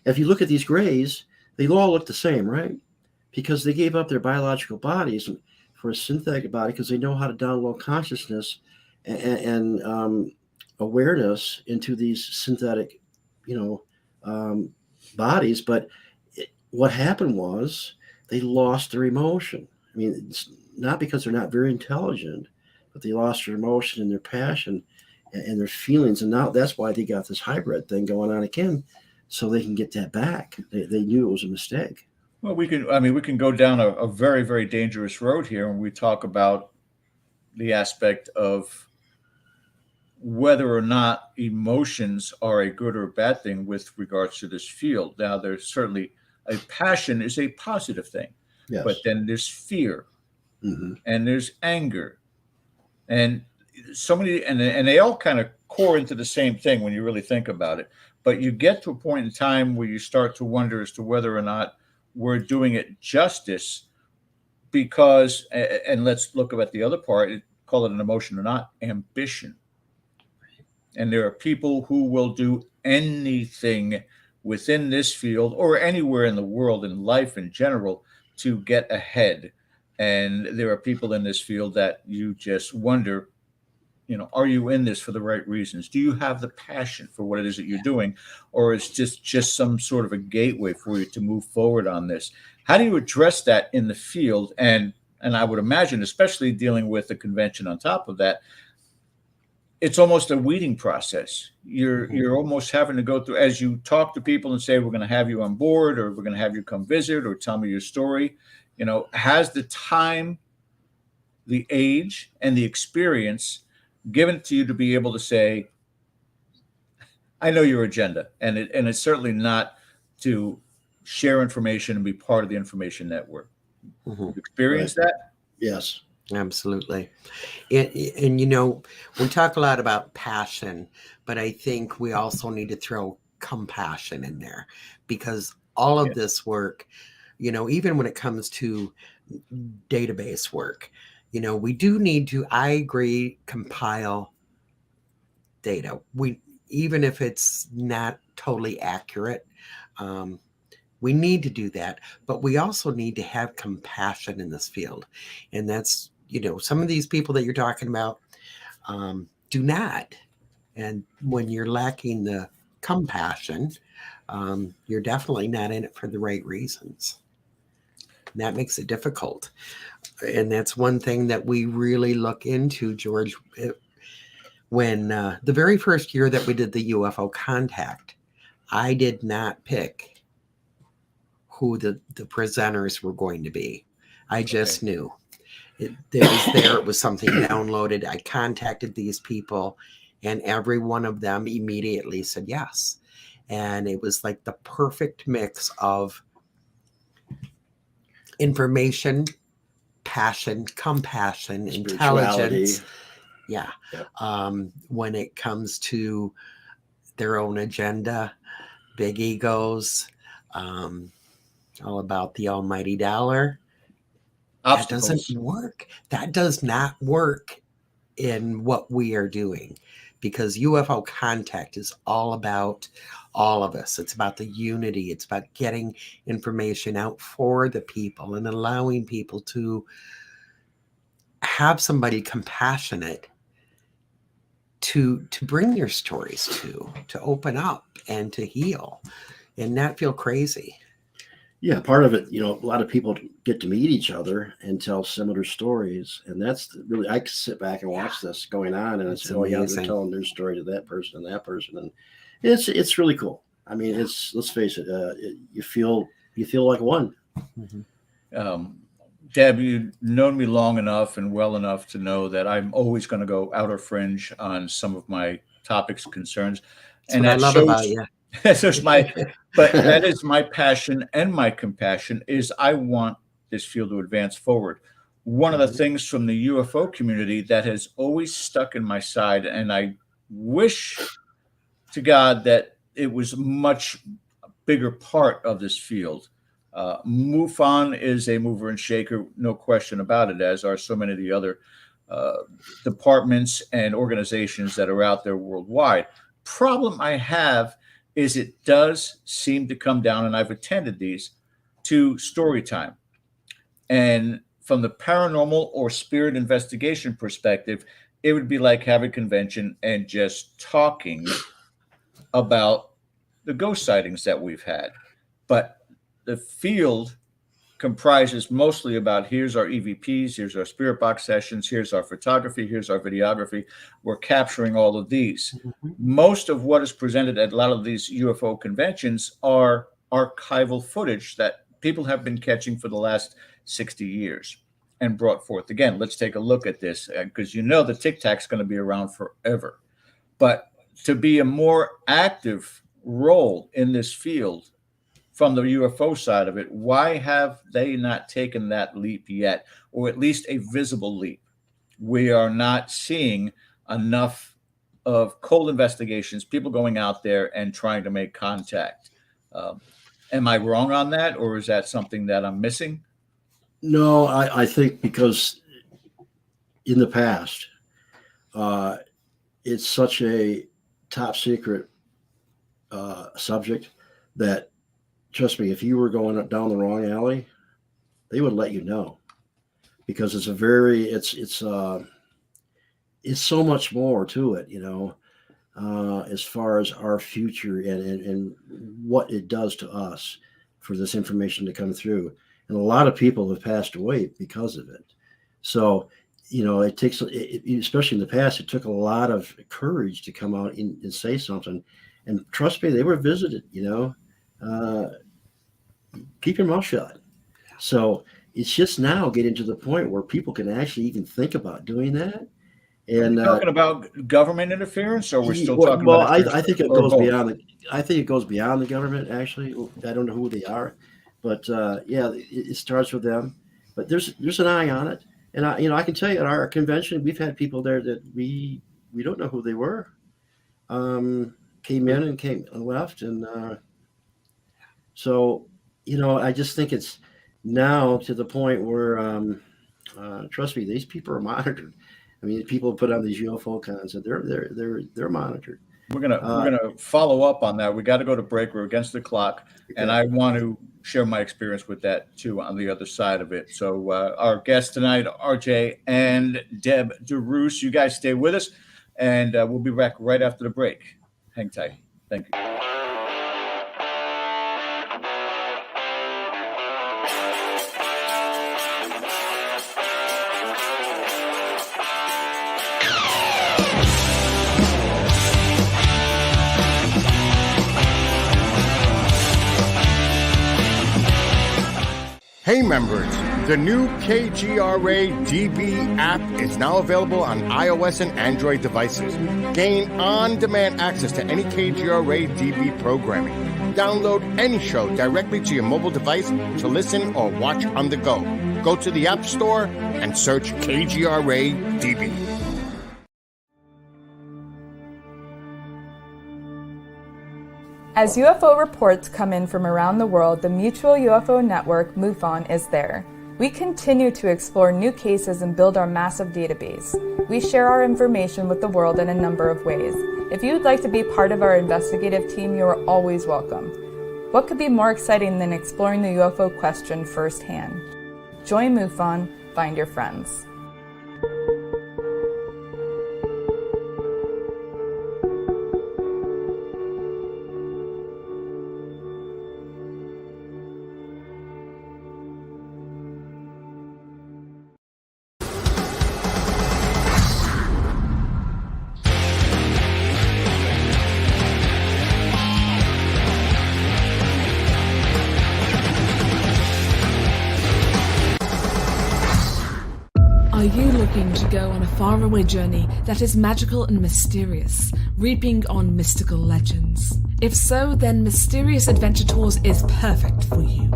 if you look at these grays, they all look the same, right? Because they gave up their biological bodies for a synthetic body because they know how to download consciousness and awareness into these synthetic, bodies. But what happened was they lost their emotion. I mean, it's not because they're not very intelligent, but they lost their emotion and their passion and their feelings. And now that's why they got this hybrid thing going on again, so they can get that back. They knew it was a mistake. Well, we can go down a very, very dangerous road here when we talk about the aspect of whether or not emotions are a good or a bad thing with regards to this field. Now, there's certainly a passion is a positive thing, Yes. but then there's fear, and there's anger, and so many, and they all kind of core into the same thing when you really think about it. But you get to a point in time where you start to wonder as to whether or not we're doing it justice, because, and let's look at the other part, call it an emotion or not, ambition. And there are people who will do anything within this field or anywhere in the world, in life in general, to get ahead. And there are people in this field that you just wonder, are you in this for the right reasons? Do you have the passion for what it is that you're doing? Or is just some sort of a gateway for you to move forward on this? How do you address that in the field? And I would imagine, especially dealing with the convention on top of that, it's almost a weeding process. You're almost having to go through, as you talk to people and say, we're going to have you on board, or we're going to have you come visit, or tell me your story. Has the time, the age, and the experience given to you to be able to say, I know your agenda, and it's certainly not to share information and be part of the information network. You've experienced that? Yes. Absolutely. And we talk a lot about passion, but I think we also need to throw compassion in there, because all of this work, even when it comes to database work, we do need to, I agree, compile data. Even if it's not totally accurate, we need to do that, but we also need to have compassion in this field. And that's, some of these people that you're talking about do not. And when you're lacking the compassion, you're definitely not in it for the right reasons. And that makes it difficult. And that's one thing that we really look into, George. When the very first year that we did the UFO Con-Tact, I did not pick who the presenters were going to be. I just knew. It was something downloaded. I contacted these people, and every one of them immediately said yes. And it was like the perfect mix of information, passion, compassion, intelligence. Yeah. Yep. When it comes to their own agenda, big egos, all about the almighty dollar. Obstacles. That doesn't work. That does not work in what we are doing, because UFO Con-Tact is all about all of us. It's about the unity. It's about getting information out for the people and allowing people to have somebody compassionate to bring their stories to open up and to heal and not feel crazy. Yeah, part of it, a lot of people get to meet each other and tell similar stories, and that's really, I can sit back and watch this going on, and it's they're telling their story to that person, and it's really cool. I mean, let's face it, you feel like one. Deb, you've known me long enough and well enough to know that I'm always going to go outer fringe on some of my topics and concerns. That's and what I love about you. But that is my passion and my compassion, is I want this field to advance forward. One of the things from the UFO community that has always stuck in my side, and I wish to God that it was a much bigger part of this field. MUFON is a mover and shaker, no question about it, as are so many of the other departments and organizations that are out there worldwide. Problem I have is it does seem to come down, and I've attended these, to story time. And from the paranormal or spirit investigation perspective, it would be like having a convention and just talking about the ghost sightings that we've had. But the field comprises mostly about, here's our EVPs, here's our spirit box sessions, here's our photography, here's our videography. We're capturing all of these. Mm-hmm. Most of what is presented at a lot of these UFO conventions are archival footage that people have been catching for the last 60 years and brought forth. Again, let's take a look at this, because the Tic Tac's going to be around forever. But to be a more active role in this field from the UFO side of it, why have they not taken that leap yet, or at least a visible leap? We are not seeing enough of cold investigations, people going out there and trying to make contact. Am I wrong on that, or is that something that I'm missing? No, I think because in the past, it's such a top secret subject that, trust me, if you were going down the wrong alley, they would let you know, because it's so much more to it, as far as our future and what it does to us for this information to come through. And a lot of people have passed away because of it. So, it takes, especially in the past, it took a lot of courage to come out and say something. And trust me, they were visited, keep your mouth shut. So it's just now getting to the point where people can actually even think about doing that. And talking about government interference, or we're still talking about? I think it goes beyond. I think it goes beyond the government. Actually, I don't know who they are, but it starts with them. But there's an eye on it, and I can tell you at our convention, we've had people there that we don't know who they were. Came in and came and left, and so I just think it's now to the point where trust me, these people are monitored. I mean, people put on these UFO cons, and they're monitored. We're gonna follow up on that. We got to go to break. We're against the clock, and I want to share my experience with that too on the other side of it. So our guests tonight, RJ and Deb DeRousse, you guys stay with us, and we'll be back right after the break. Hang tight. Thank you. Hey members, the new KGRA DB app is now available on iOS and Android devices. Gain on-demand access to any KGRA DB programming. Download any show directly to your mobile device to listen or watch on the go. Go to the App Store and search KGRA DB. As UFO reports come in from around the world, the Mutual UFO Network, MUFON, is there. We continue to explore new cases and build our massive database. We share our information with the world in a number of ways. If you would like to be part of our investigative team, you are always welcome. What could be more exciting than exploring the UFO question firsthand? Join MUFON, find your friends. Are you looking to go on a faraway journey that is magical and mysterious, reaping on mystical legends? If so, then Mysterious Adventure Tours is perfect for you.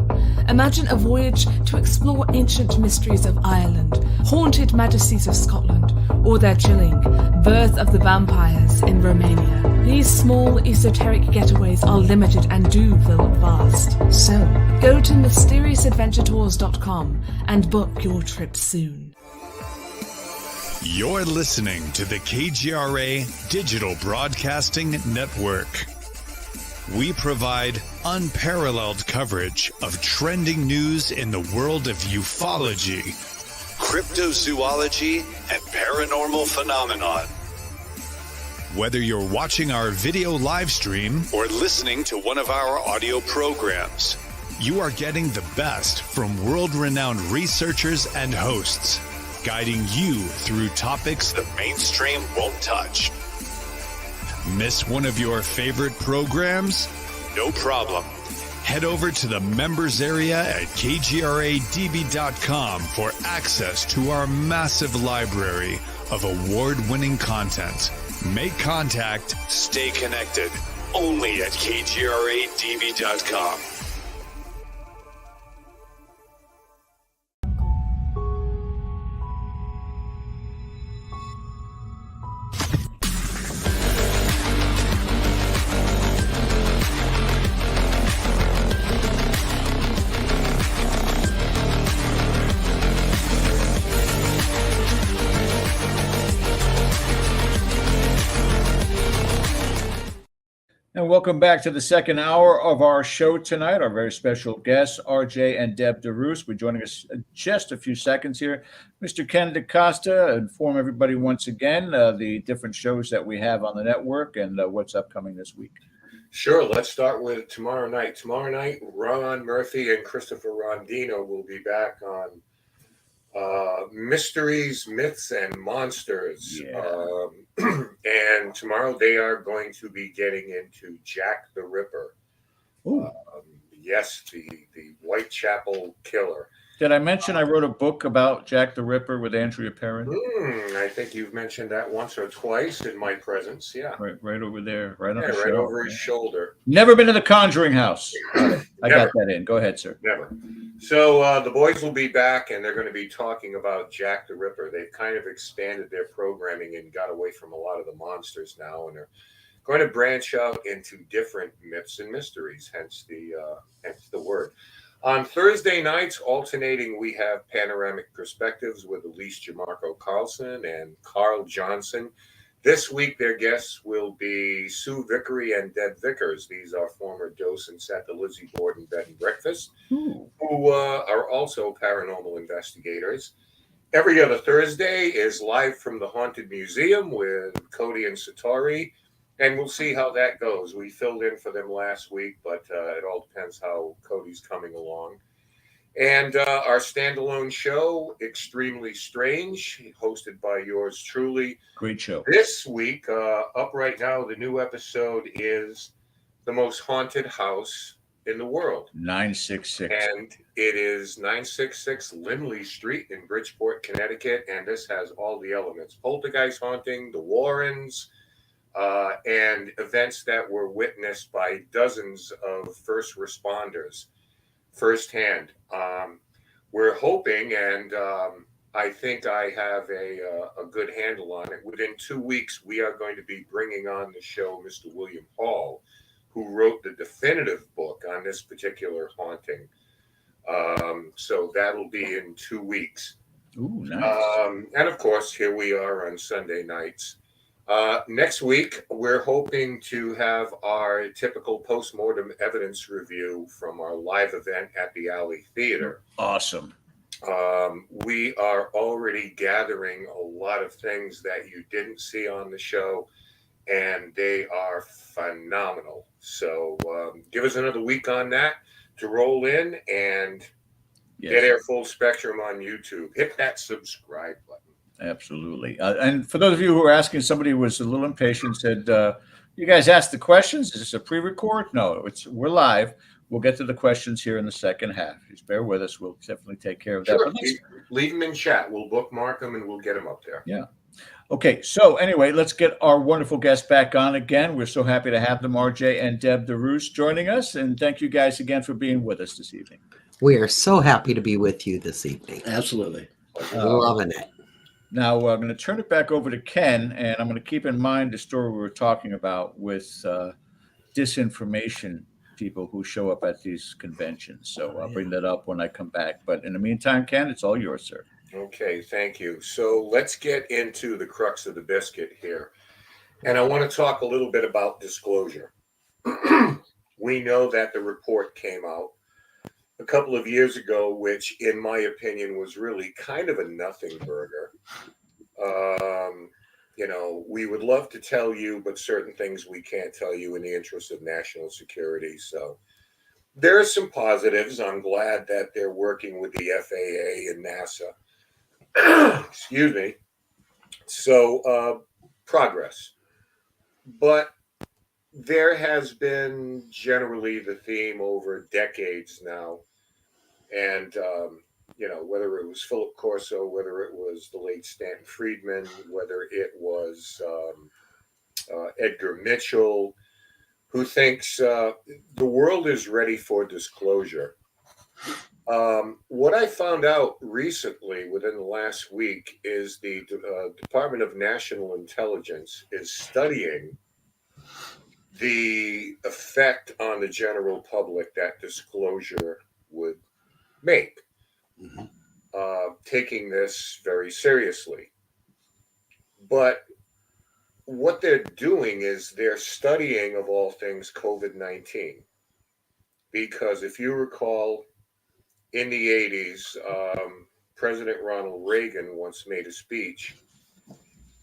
Imagine a voyage to explore ancient mysteries of Ireland, haunted majesties of Scotland, or their chilling Birth of the Vampires in Romania. These small esoteric getaways are limited and do fill up fast. So, go to mysteriousAdventuretours.com and book your trip soon. You're listening to the KGRA Digital Broadcasting Network. We provide unparalleled coverage of trending news in the world of ufology, cryptozoology, and paranormal phenomenon. Whether you're watching our video live stream or listening to one of our audio programs, you are getting the best from world-renowned researchers and hosts, guiding you through topics the mainstream won't touch. Miss one of your favorite programs? No problem. Head over to the members area at kgradb.com for access to our massive library of award-winning content. Make contact, stay connected, only at kgradb.com. And welcome back to the second hour of our show tonight. Our very special guests, RJ and Deb DeRousse, will be joining us in just a few seconds here. Mr. Ken DaCosta, inform everybody once again the different shows that we have on the network and what's upcoming this week. Sure. Let's start with tomorrow night. Tomorrow night, Ron Murphy and Christopher Rondino will be back on Mysteries, Myths, and Monsters. Yeah. And tomorrow they are going to be getting into Jack the Ripper. Yes, the Whitechapel killer. Did I mention I wrote a book about Jack the Ripper with Andrea Perrin? I think you've mentioned that once or twice in my presence. Yeah. Right over there. Right on the right show. over his shoulder. Never been to the Conjuring House. I got that in. Go ahead, sir. Never. So the boys will be back, and they're going to be talking about Jack the Ripper. They've kind of expanded their programming and got away from a lot of the monsters now, and they're going to branch out into different myths and mysteries, hence the word. On Thursday nights, alternating, we have Panoramic Perspectives with Elise Jamarco Carlson and Carl Johnson. This week, their guests will be Sue Vickery and Deb Vickers. These are former docents at the Lizzie Borden Bed and Breakfast, who are also paranormal investigators. Every other Thursday is Live from the Haunted Museum with Cody and Satori, and we'll see how that goes. We filled in for them last week, but it all depends how Cody's coming along. And our standalone show, Extremely Strange, hosted by yours truly. Great show. This week, up right now, the new episode is The Most Haunted House in the World. 966. And it is 966 Lindley Street in Bridgeport, Connecticut. And this has all the elements. Poltergeist haunting, the Warrens, and events that were witnessed by dozens of first responders firsthand. We're hoping, and I think I have a good handle on it. Within 2 weeks, we are going to be bringing on the show Mr. William Hall, who wrote the definitive book on this particular haunting. So that'll be in 2 weeks. Ooh, nice. And of course, here we are on Sunday nights. Next week, we're hoping to have our typical postmortem evidence review from our live event at the Alley Theater. Awesome. We are already gathering a lot of things that you didn't see on the show, and they are phenomenal. So give us another week on that to roll in and get our full spectrum on YouTube. Hit that subscribe button. Absolutely. And for those of you who are asking, somebody was a little impatient, said, you guys asked the questions. Is this a pre-record? No, we're live. We'll get to the questions here in the second half. Just bear with us. We'll definitely take care of that. Sure. Leave them in chat. We'll bookmark them and we'll get them up there. Yeah. Okay. So anyway, let's get our wonderful guests back on again. We're so happy to have them, RJ and Deb DeRousse, joining us. And thank you guys again for being with us this evening. We are so happy to be with you this evening. Absolutely. Loving it. Now, I'm going to turn it back over to Ken, and I'm going to keep in mind the story we were talking about with disinformation people who show up at these conventions. So I'll bring that up when I come back. But in the meantime, Ken, it's all yours, sir. Okay, thank you. So let's get into the crux of the biscuit here. And I want to talk a little bit about disclosure. We know that the report came out a couple of years ago, which in my opinion was really kind of a nothing burger. We would love to tell you, but certain things we can't tell you in the interest of national security. So there are some positives. I'm glad that they're working with the FAA and NASA. Excuse me. So progress. But there has been generally the theme over decades now. And, whether it was Philip Corso, whether it was the late Stanton Friedman, whether it was Edgar Mitchell, who thinks the world is ready for disclosure. What I found out recently within the last week is the Department of National Intelligence is studying the effect on the general public that disclosure would make, taking this very seriously. But what they're doing is they're studying, of all things, COVID-19. Because if you recall, in the 80s, President Ronald Reagan once made a speech,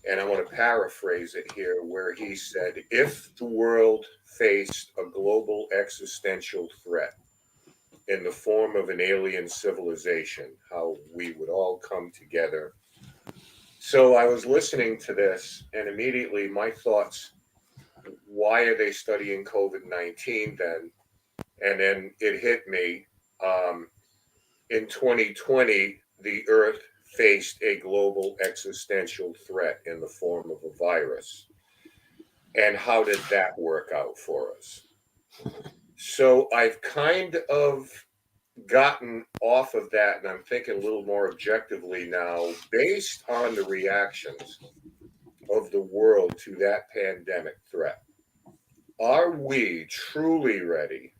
and I want to paraphrase it here, where he said, if the world faced a global existential threat in the form of an alien civilization, how we would all come together. So I was listening to this, and immediately my thoughts, why are they studying COVID-19 then? And then it hit me, in 2020, the Earth faced a global existential threat in the form of a virus. And how did that work out for us? So I've kind of gotten off of that, and I'm thinking a little more objectively now, based on the reactions of the world to that pandemic threat. Are we truly ready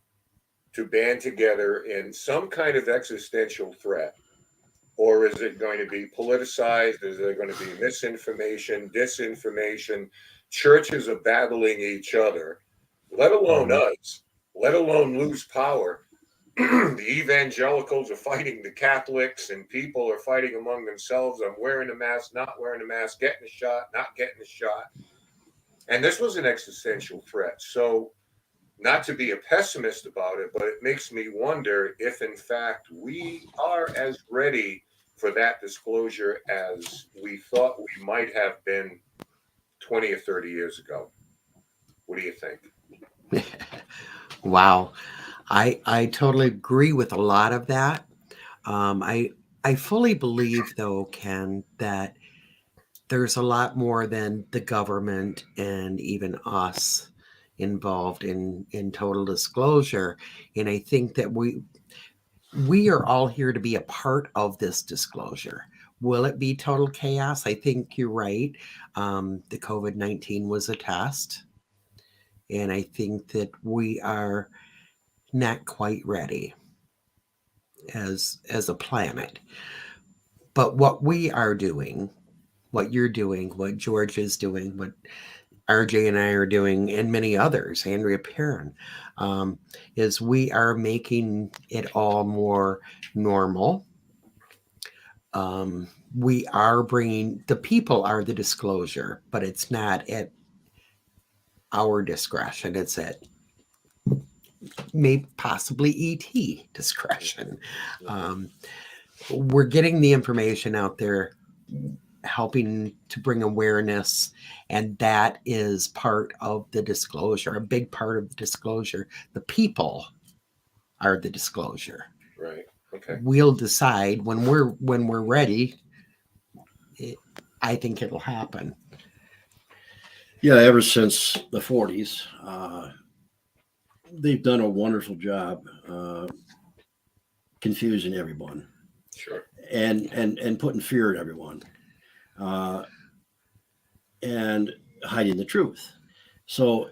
to band together in some kind of existential threat? Or is it going to be politicized? Is there going to be misinformation, disinformation? Churches are battling each other, let alone us, let alone lose power. The evangelicals are fighting the Catholics, and people are fighting among themselves. I'm wearing a mask, not wearing a mask, getting a shot, not getting a shot. And this was an existential threat. So not to be a pessimist about it, but it makes me wonder if, in fact, we are as ready for that disclosure as we thought we might have been 20 or 30 years ago. What do you think? Wow. I totally agree with a lot of that. I fully believe, though, Ken, that there's a lot more than the government and even us involved in total disclosure. And I think that we are all here to be a part of this disclosure. Will it be total chaos? I think you're right. The COVID-19 was a test. And I think that we are not quite ready as a planet. But what we are doing, what you're doing, what George is doing, what RJ and I are doing, and many others, Andrea Perrin, is we are making it all more normal. We are bringing, the people are the disclosure, but it's not at our discretion. It's at maybe possibly ET discretion. We're getting the information out there, helping to bring awareness, and that is part of the disclosure, a big part of the disclosure. The people are the disclosure. Right. Okay. We'll decide when we're ready. I think it'll happen. Yeah, ever since the 40s, they've done a wonderful job confusing everyone. Sure. And putting fear in everyone. And hiding the truth. So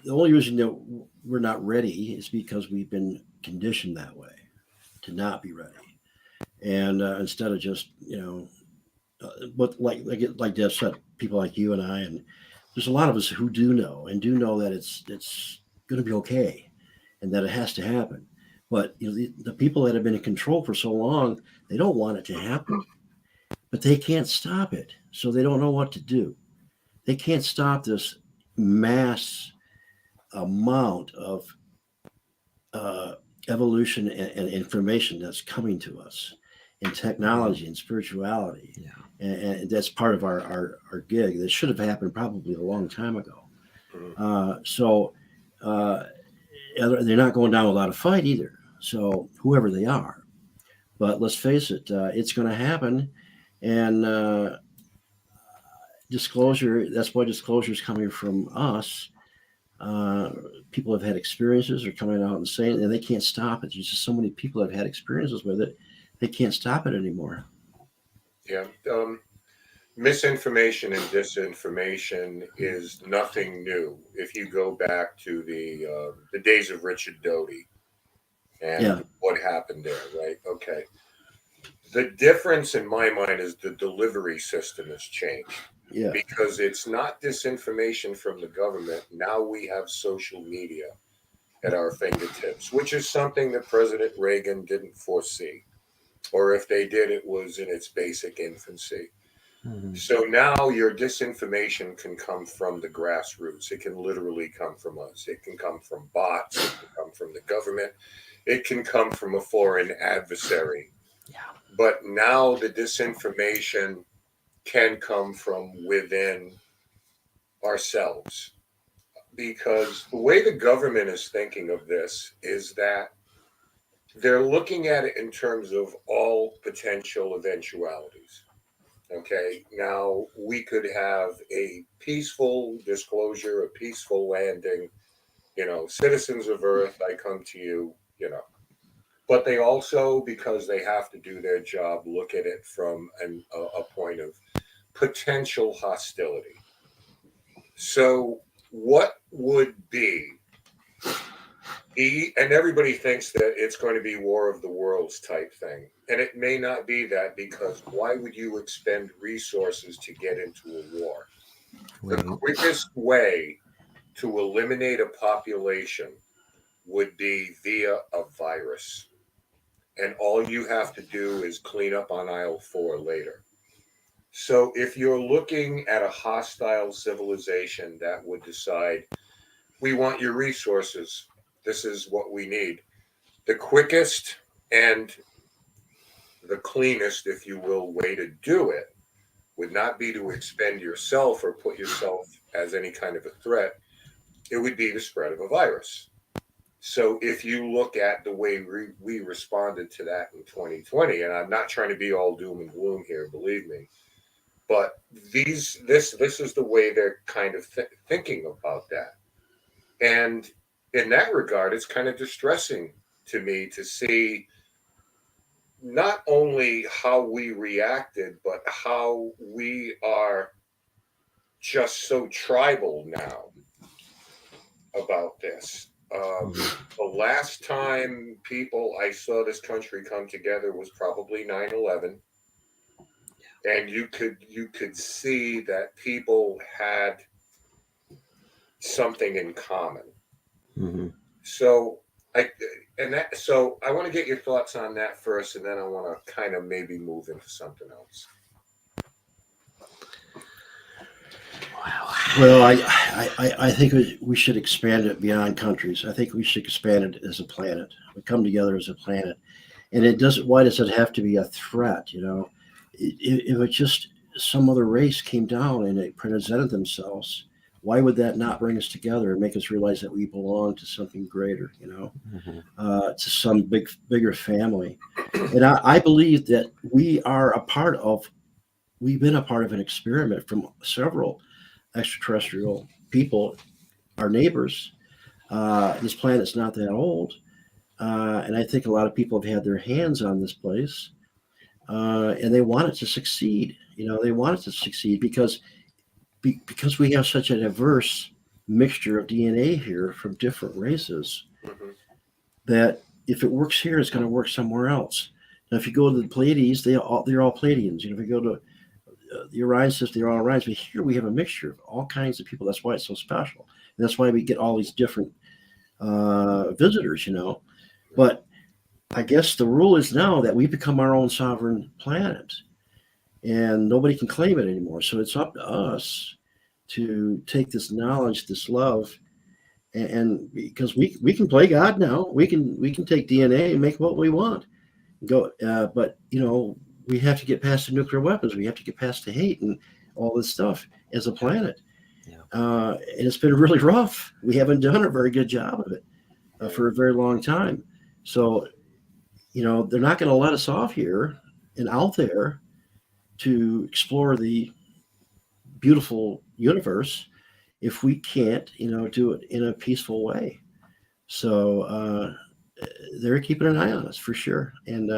the only reason that we're not ready is because we've been conditioned that way to not be ready. And instead of just, but like Deb said, people like you and I, and there's a lot of us who do know that it's going to be okay, and that it has to happen. But the people that have been in control for so long, they don't want it to happen, but they can't stop it, so they don't know what to do. They can't stop this mass amount of evolution and information that's coming to us in technology and spirituality. Yeah. And that's part of our gig. That should have happened probably a long time ago. So they're not going down without a fight either. So whoever they are, but let's face it, it's going to happen. And disclosure, that's why disclosure is coming from us. People have had experiences, are coming out and saying, and they can't stop it. There's just so many people have had experiences with it, they can't stop it anymore. Yeah. Misinformation and disinformation is nothing new. If you go back to the days of Richard Doty and what happened there, right? Okay. The difference in my mind is the delivery system has changed. Yeah. Because it's not disinformation from the government. Now we have social media at our fingertips, which is something that President Reagan didn't foresee. Or if they did, it was in its basic infancy. Mm-hmm. So now your disinformation can come from the grassroots. It can literally come from us. It can come from bots. It can come from the government. It can come from a foreign adversary. Yeah. But now the disinformation can come from within ourselves, because the way the government is thinking of this is that they're looking at it in terms of all potential eventualities. Okay, now we could have a peaceful disclosure, a peaceful landing, citizens of Earth, I come to you, but they also, because they have to do their job, look at it from a point of potential hostility. So what would be, and everybody thinks that it's going to be War of the Worlds type thing. And it may not be that, because why would you expend resources to get into a war? The quickest way to eliminate a population would be via a virus. And all you have to do is clean up on aisle 4 later. So if you're looking at a hostile civilization that would decide, we want your resources, this is what we need, the quickest and the cleanest, if you will, way to do it would not be to expend yourself or put yourself as any kind of a threat. It would be the spread of a virus. So if you look at the way we responded to that in 2020, and I'm not trying to be all doom and gloom here, believe me, but this is the way they're kind of thinking about that. And in that regard, it's kind of distressing to me to see not only how we reacted, but how we are just so tribal now about this. The last time I saw this country come together was probably 9/11. And you could see that people had something in common. Mm-hmm. So I want to get your thoughts on that first, and then I want to kind of maybe move into something else. Wow. Well, I think we should expand it beyond countries. I think we should expand it as a planet. We come together as a planet, and why does it have to be a threat? If it just some other race came down and they presented themselves, why would that not bring us together and make us realize that we belong to something greater, to some bigger family? And I believe that we've been a part of an experiment from several extraterrestrial people, our neighbors. This planet's not that old. And I think a lot of people have had their hands on this place. And they want it to succeed. They want it to succeed because we have such a diverse mixture of DNA here from different races, mm-hmm. that if it works here, it's going to work somewhere else. Now, if you go to the Pleiades, they're all Pleiadians. If you go to the Orion system, they're all Orions. But here we have a mixture of all kinds of people. That's why it's so special. And that's why we get all these different visitors, But I guess the rule is now that we become our own sovereign planet, and nobody can claim it anymore. So it's up to us to take this knowledge, this love, and because we can play God now, we can take DNA and make what we want. But we have to get past the nuclear weapons. We have to get past the hate and all this stuff as a planet. Yeah. And it's been really rough. We haven't done a very good job of it for a very long time. So, they're not going to let us off here and out there to explore the beautiful universe if we can't, do it in a peaceful way. So they're keeping an eye on us for sure. And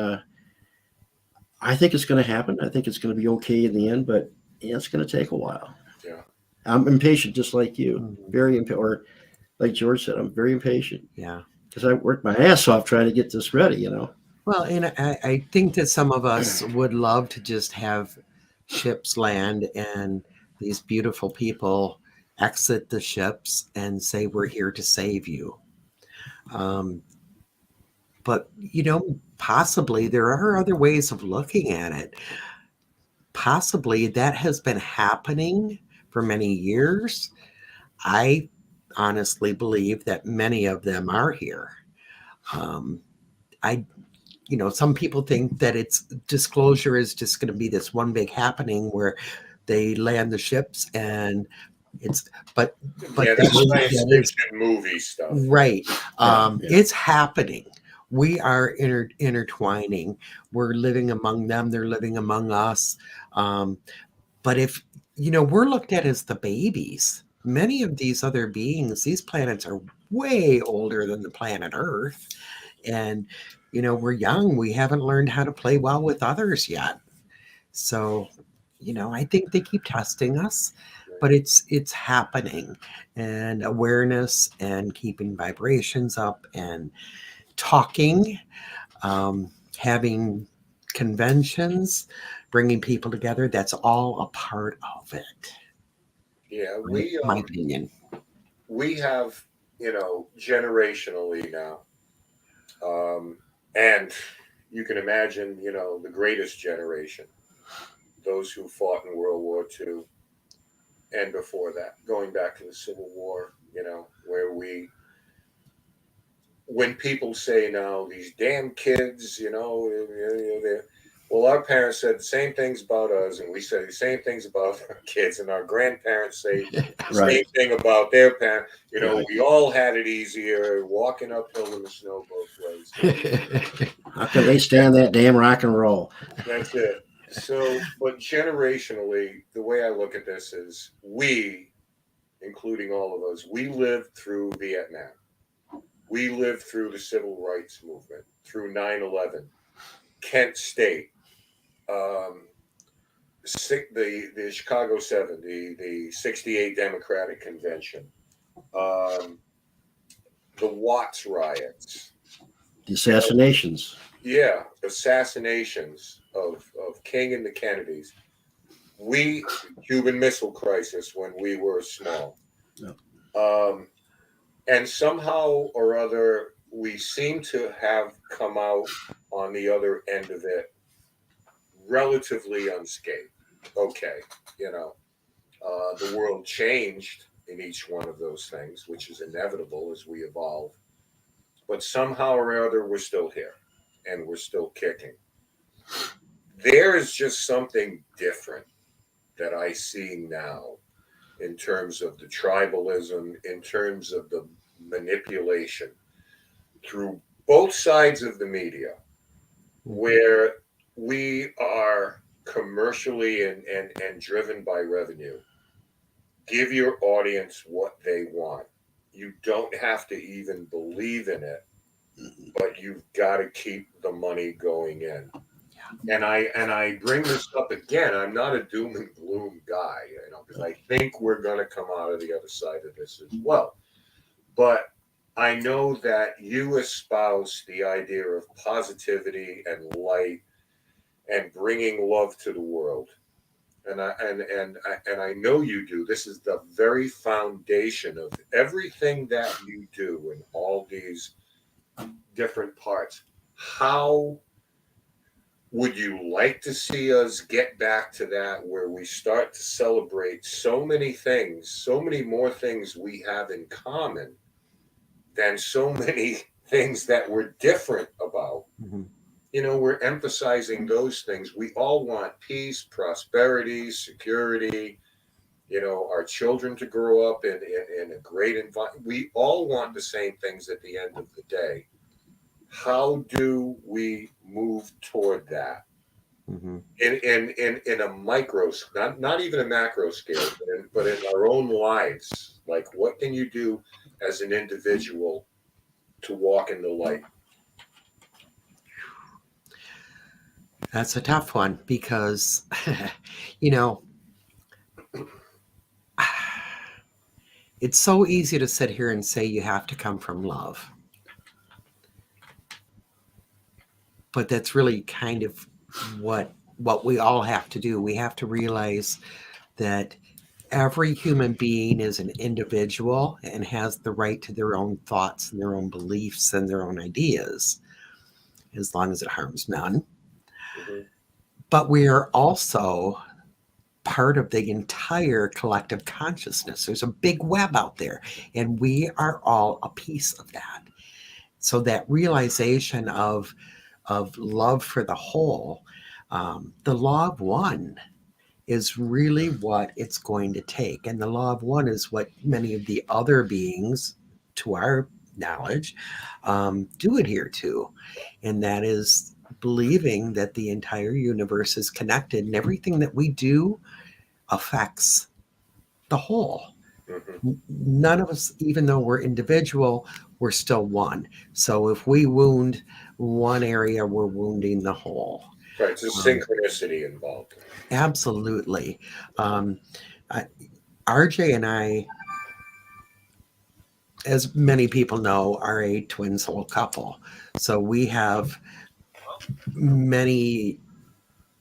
I think it's going to happen. I think it's going to be okay in the end, but it's going to take a while. Yeah. I'm impatient, just like you. Very impatient. Or like George said, I'm very impatient. Yeah. Because I worked my ass off trying to get this ready, Well, and I think that some of us would love to just have ships land and these beautiful people exit the ships and say, we're here to save you. But, possibly there are other ways of looking at it. Possibly that has been happening for many years. I honestly believe that many of them are here. Some people think that it's disclosure is just going to be this one big happening where they land the ships and but that's science fiction movie stuff, right? It's happening. We are intertwining. We're living among them. They're living among us. But if we're looked at as the babies, many of these other beings, these planets are way older than the planet Earth, and we're young. We haven't learned how to play well with others yet. So, I think they keep testing us, but it's happening, and awareness and keeping vibrations up and talking, having conventions, bringing people together. That's all a part of it. Yeah. My opinion. We have, generationally now, and you can imagine, the greatest generation, those who fought in World War II and before that, going back to the Civil War, where when people say now, these damn kids, well, our parents said the same things about us, and we say the same things about our kids, and our grandparents say the same thing about their parents. We all had it easier, walking uphill in the snow both ways. How can they stand that damn rock and roll? That's it. So, but generationally, the way I look at this is we, including all of us, we lived through Vietnam. We lived through the Civil Rights Movement, through 9/11, Kent State, the Chicago 7, the 68 Democratic Convention, the Watts riots. The assassinations. Assassinations of King and the Kennedys. Cuban Missile Crisis when we were small. Yeah. And somehow or other, we seem to have come out on the other end of it relatively unscathed. Okay, the world changed in each one of those things, which is inevitable as we evolve. But somehow or other, we're still here, and we're still kicking. There is just something different that I see now in terms of the tribalism, in terms of the manipulation through both sides of the media, where we are commercially and driven by revenue. Give your audience what they want. You don't have to even believe in it, but you've got to keep the money going in. And I bring this up again. I'm not a doom and gloom guy, because I think we're going to come out of the other side of this as well. But I know that you espouse the idea of positivity and light and bringing love to the world. And I know you do. This is the very foundation of everything that you do in all these different parts. How would you like to see us get back to that, where we start to celebrate so many things, so many more things we have in common than so many things that we're different about? Mm-hmm. You know, we're emphasizing those things. We all want peace, prosperity, security, you know, our children to grow up in a great environment. We all want the same things at the end of the day. How do we move toward that? Mm-hmm. In a micro, not even a macro scale, but in our own lives? Like, what can you do as an individual to walk in the light? That's a tough one because, you know, it's so easy to sit here and say you have to come from love. But that's really kind of what we all have to do. We have to realize that every human being is an individual and has the right to their own thoughts and their own beliefs and their own ideas, as long as it harms none. Mm-hmm. But we are also part of the entire collective consciousness. There's a big web out there, and we are all a piece of that. So that realization of love for the whole, the law of one is really what it's going to take. And the law of one is what many of the other beings, to our knowledge, do adhere to. And that is believing that the entire universe is connected and everything that we do affects the whole. Mm-hmm. None of us, even though we're individual, we're still one. So if we wound one area, we're wounding the whole. Right, there's synchronicity involved. Absolutely. RJ and I, as many people know, are a twin soul couple. So we have many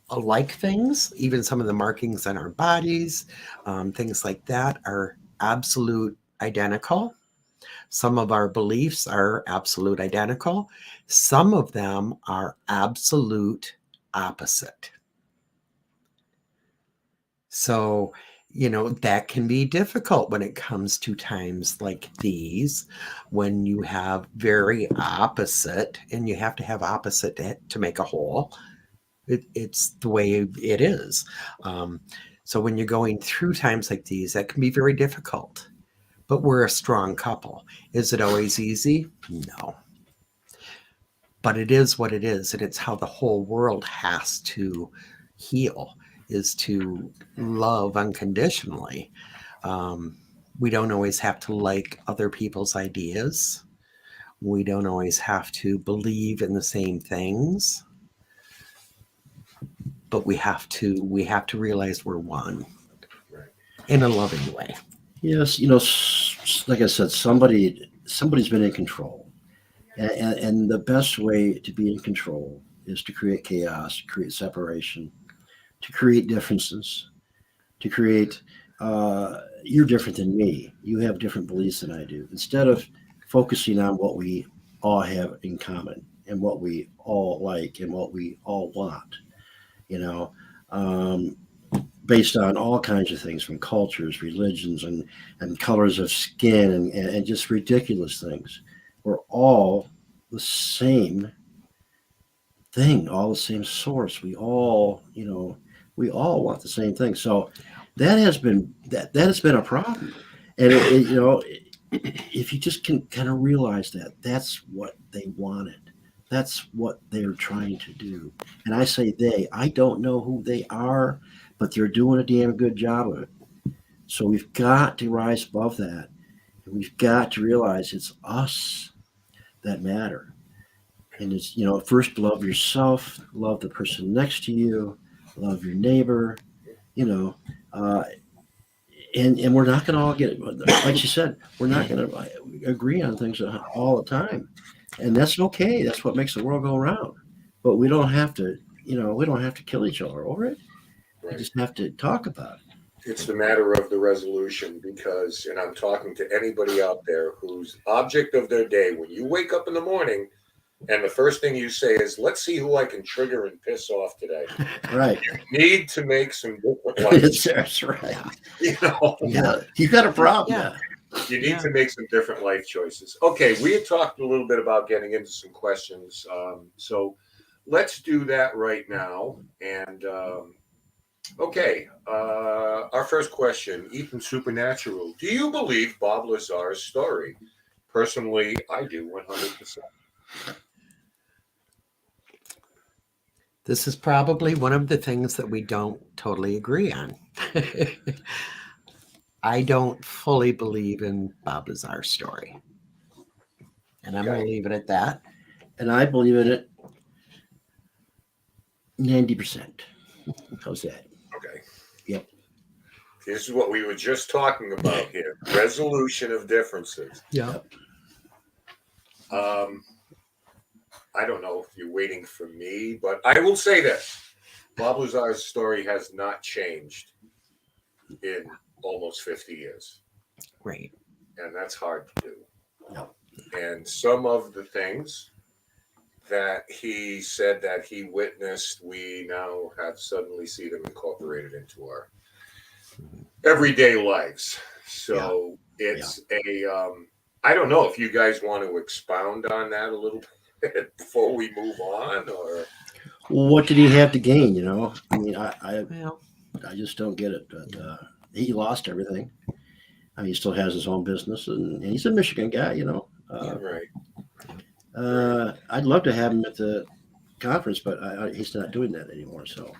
alike things, even some of the markings on our bodies, things like that are absolute identical. Some of our beliefs are absolute identical. Some of them are absolute opposite. So, you know, that can be difficult when it comes to times like these, when you have very opposite, and you have to have opposite to make a whole. It's the way it is. So when you're going through times like these, that can be very difficult. But we're a strong couple. Is it always easy? No. But it is what it is, and it's how the whole world has to heal, is to love unconditionally. We don't always have to like other people's ideas. We don't always have to believe in the same things. But we have to realize we're one, right, in a loving way. Yes, you know, like I said, somebody's been in control, and the best way to be in control is to create chaos, to create separation, to create differences, to create you're different than me. You have different beliefs than I do. Instead of focusing on what we all have in common and what we all like and what we all want, you know, based on all kinds of things, from cultures, religions, and colors of skin, and just ridiculous things. We're all the same thing, all the same source. We all, you know, we all want the same thing. So that has been a problem. And you know, if you just can kind of realize that that's what they wanted, that's what they're trying to do. And I say I don't know who they are, but they're doing a damn good job of it. So we've got to rise above that. And we've got to realize it's us that matter. And it's, you know, first love yourself, love the person next to you, love your neighbor, you know, and we're not going to all get, like you said, we're not going to agree on things all the time, and that's okay. That's what makes the world go around. But we don't have to, we don't have to kill each other over it. Right. We just have to talk about it. It's the matter of the resolution because, and I'm talking to anybody out there whose object of their day, when you wake up in the morning and the first thing you say is, let's see who I can trigger and piss off today. Right. You need to make some different That's right. Yeah. You got a problem. Yeah. You need to make some different life choices. Okay, we had talked a little bit about getting into some questions. So let's do that right now. And okay, our first question, Ethan Supernatural. Do you believe Bob Lazar's story? Personally, I do 100%. This is probably one of the things that we don't totally agree on. I don't fully believe in Bob Lazar's story. And I'm going to leave it at that. And I believe in it 90%. How's that? Okay. Yep. This is what we were just talking about here. Resolution of differences. Yeah. I don't know if you're waiting for me, but I will say this. Bob Lazar's story has not changed in almost 50 years. Right. And that's hard to do. No. And some of the things that he said that he witnessed, we now have suddenly see them incorporated into our everyday lives. So it's I don't know if you guys want to expound on that a little bit before we move on, or what did he have to gain? I mean, I just don't get it. But he lost everything. I mean, he still has his own business, and he's a Michigan guy. Right. I'd love to have him at the conference, but he's not doing that anymore. So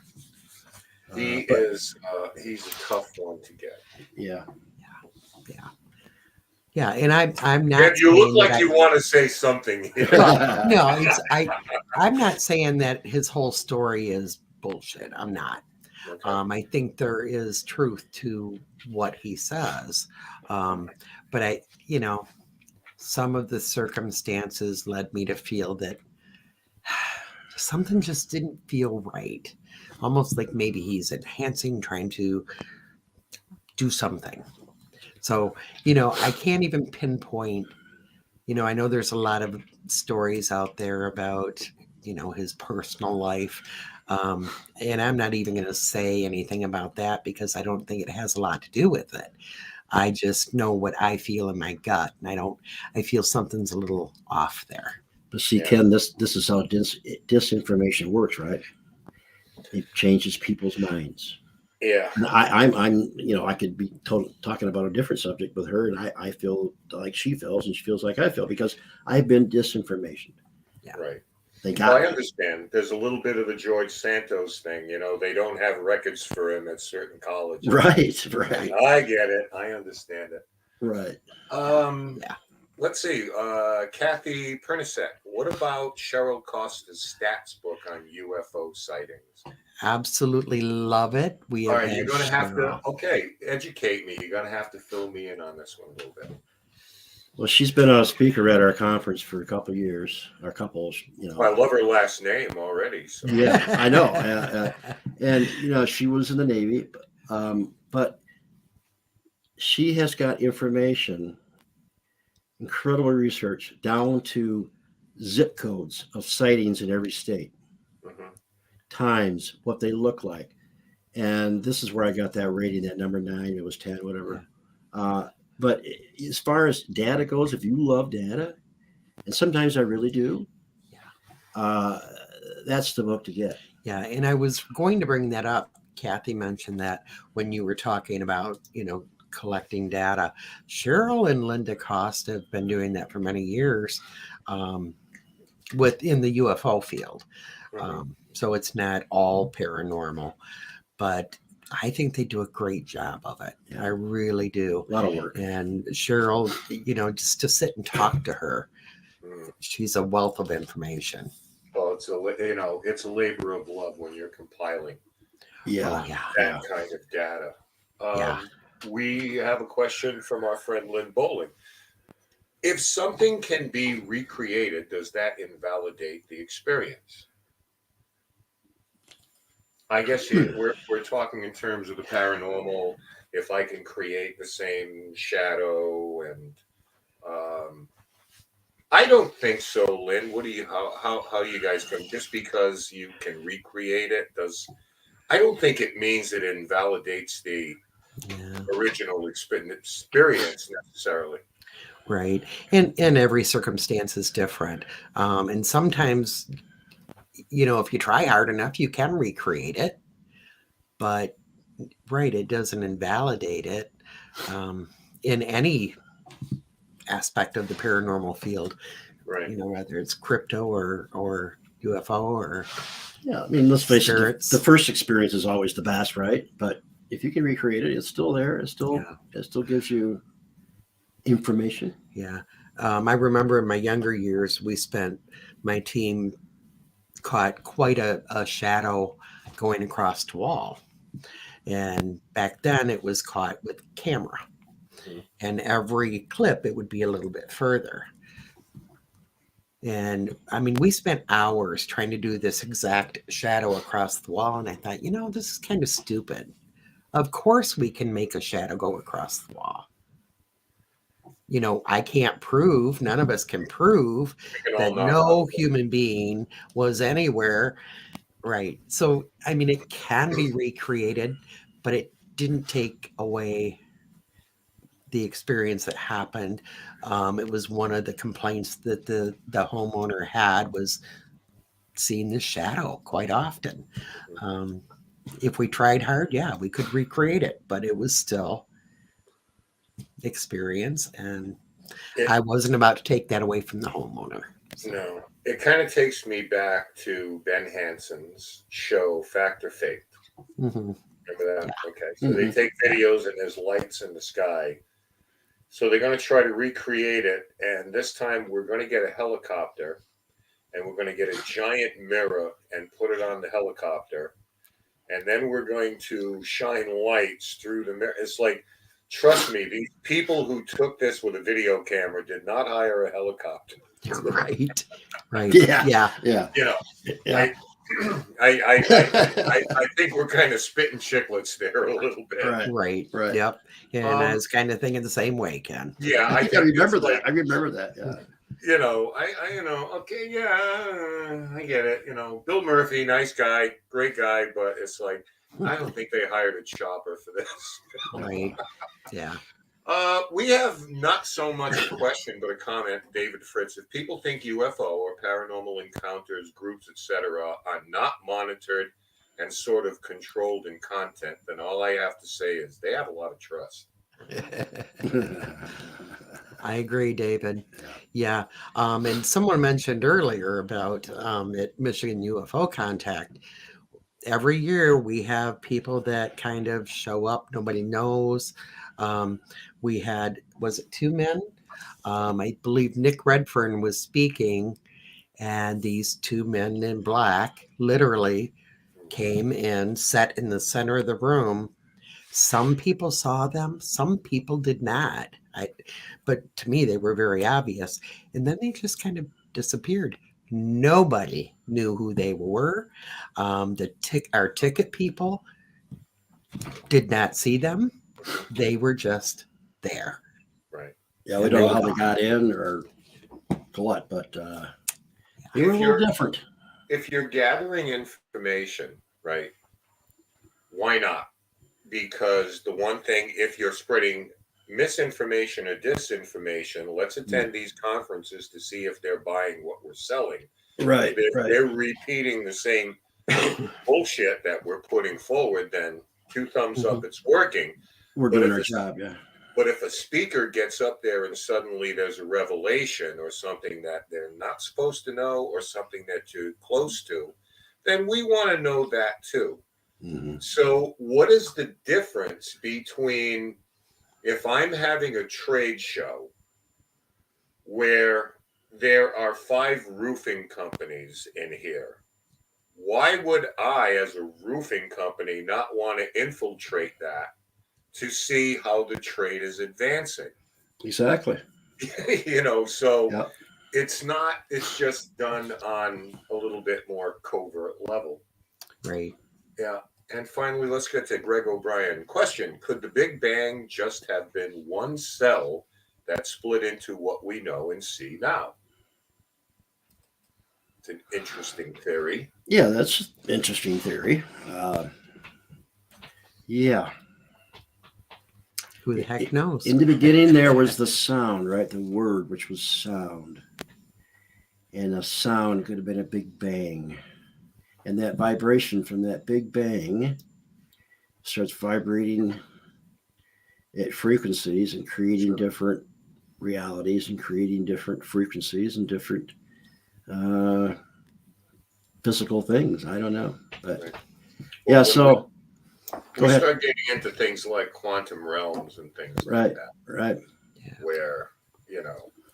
he's a tough one to get. Yeah. Yeah, and I'm not. And you look like you want to say something. Well, no, I'm not saying that his whole story is bullshit. I'm not. Okay. I think there is truth to what he says, but some of the circumstances led me to feel that something just didn't feel right. Almost like maybe he's enhancing, trying to do something. So, I can't even pinpoint, I know there's a lot of stories out there about, his personal life. And I'm not even going to say anything about that because I don't think it has a lot to do with it. I just know what I feel in my gut. And I feel something's a little off there. But see, Ken, this is how disinformation works, right? It changes people's minds. Yeah, I'm I could be talking about a different subject with her, and I feel like she feels, and she feels like I feel because I've been disinformation. Yeah, right. I understand. There's a little bit of the George Santos thing. They don't have records for him at certain colleges. Right. I get it. I understand it. Right. Let's see. Kathy Pernisek. What about Cheryl Costa's stats book on UFO sightings? Absolutely love it. All right, you're going to have to, educate me. You're going to have to fill me in on this one a little bit. Well, she's been a speaker at our conference for a couple of years, or couples, I love her last name already. So. Yeah, I know. And, she was in the Navy, but she has got information, incredible research, down to zip codes of sightings in every state. Times, what they look like. And this is where I got that rating, that number 9, it was 10, whatever. But as far as data goes, if you love data, and sometimes I really do, that's the book to get. Yeah, and I was going to bring that up. Kathy mentioned that when you were talking about, collecting data. Cheryl and Linda Costa have been doing that for many years within the UFO field. So it's not all paranormal, but I think they do a great job of it. Yeah. I really do. A lot of work. And Cheryl, just to sit and talk to her, she's a wealth of information. Well, it's a labor of love when you're compiling that kind of data. we have a question from our friend Lynn Bowling. If something can be recreated, does that invalidate the experience? I guess we're talking in terms of the paranormal. If I can create the same shadow, and I don't think so, Lynn. What do you how you guys come? Just because you can recreate it I don't think it means it invalidates the original experience necessarily. Right. And every circumstance is different. And sometimes, if you try hard enough, you can recreate it. But, right, it doesn't invalidate it in any aspect of the paranormal field. Right. Whether it's crypto or UFO or let's face spirits. it, the first experience is always the best, right? But if you can recreate it, it's still there. It still gives you information. Yeah. I remember in my younger years, my team caught quite a shadow going across the wall. And back then it was caught with camera. Mm-hmm. And every clip, it would be a little bit further. And we spent hours trying to do this exact shadow across the wall. And I thought, this is kind of stupid. Of course we can make a shadow go across the wall. I can't prove, none of us can prove that no human being was anywhere. Right. So, it can be recreated, but it didn't take away the experience that happened. It was one of the complaints that the homeowner had was seeing this shadow quite often. If we tried hard, we could recreate it, but it was still experience, and I wasn't about to take that away from the homeowner. So. No, it kind of takes me back to Ben Hanson's show Fact or Fake. Mm-hmm. Remember that? Yeah. Okay, so they take videos and there's lights in the sky. So they're going to try to recreate it, and this time we're going to get a helicopter, and we're going to get a giant mirror and put it on the helicopter, and then we're going to shine lights through the mirror. It's like, trust me, these people who took this with a video camera did not hire a helicopter. Right. Yeah. I think we're kind of spitting chicklets there a little bit. Right. Yep. Yeah, and I was kind of thinking the same way, Ken. Yeah, I remember that. I remember that. Yeah. Okay, I get it. Bill Murphy, nice guy, great guy, but it's like, I don't think they hired a chopper for this. Right. Yeah. We have not so much a question, but a comment, David Fritz. If people think UFO or paranormal encounters, groups, etc., are not monitored and sort of controlled in content, then all I have to say is they have a lot of trust. I agree, David. Yeah. And someone mentioned earlier about at Michigan UFO Con-Tact. Every year we have people that kind of show up. Nobody knows. We had, was it 2 men? I believe Nick Redfern was speaking, and these 2 men in black literally came and sat in the center of the room. Some people saw them, some people did not. But to me, they were very obvious. And then they just kind of disappeared. Nobody knew who they were. Our ticket people did not see them. They were just there. Right. Yeah, we don't know how they got in or what, but they were a little different. If you're gathering information, right, why not? Because the one thing, if you're spreading misinformation or disinformation, let's attend these conferences to see if they're buying what we're selling. Right. If they're repeating the same bullshit that we're putting forward, then 2 thumbs up, it's working. We're doing our job, yeah. But if a speaker gets up there and suddenly there's a revelation or something that they're not supposed to know or something that you're close to, then we want to know that too. Mm-hmm. So what is the difference between if I'm having a trade show where there are 5 roofing companies in here, why would I, as a roofing company, not want to infiltrate that to see how the trade is advancing. Exactly. So Yep. it's just done on a little bit more covert level. Right. Yeah. And finally, let's get to Greg O'Brien. Question: could the Big Bang just have been one cell that split into what we know and see now? It's an interesting theory. Yeah, that's an interesting theory. Yeah. Who the heck knows? In the beginning, there was the sound, right? The word, which was sound. And a sound could have been a big bang. And that vibration from that big bang starts vibrating at frequencies and creating different realities and creating different frequencies and different physical things. I don't know. But Right. yeah, so we start getting into things like quantum realms and things like that. Right. Where,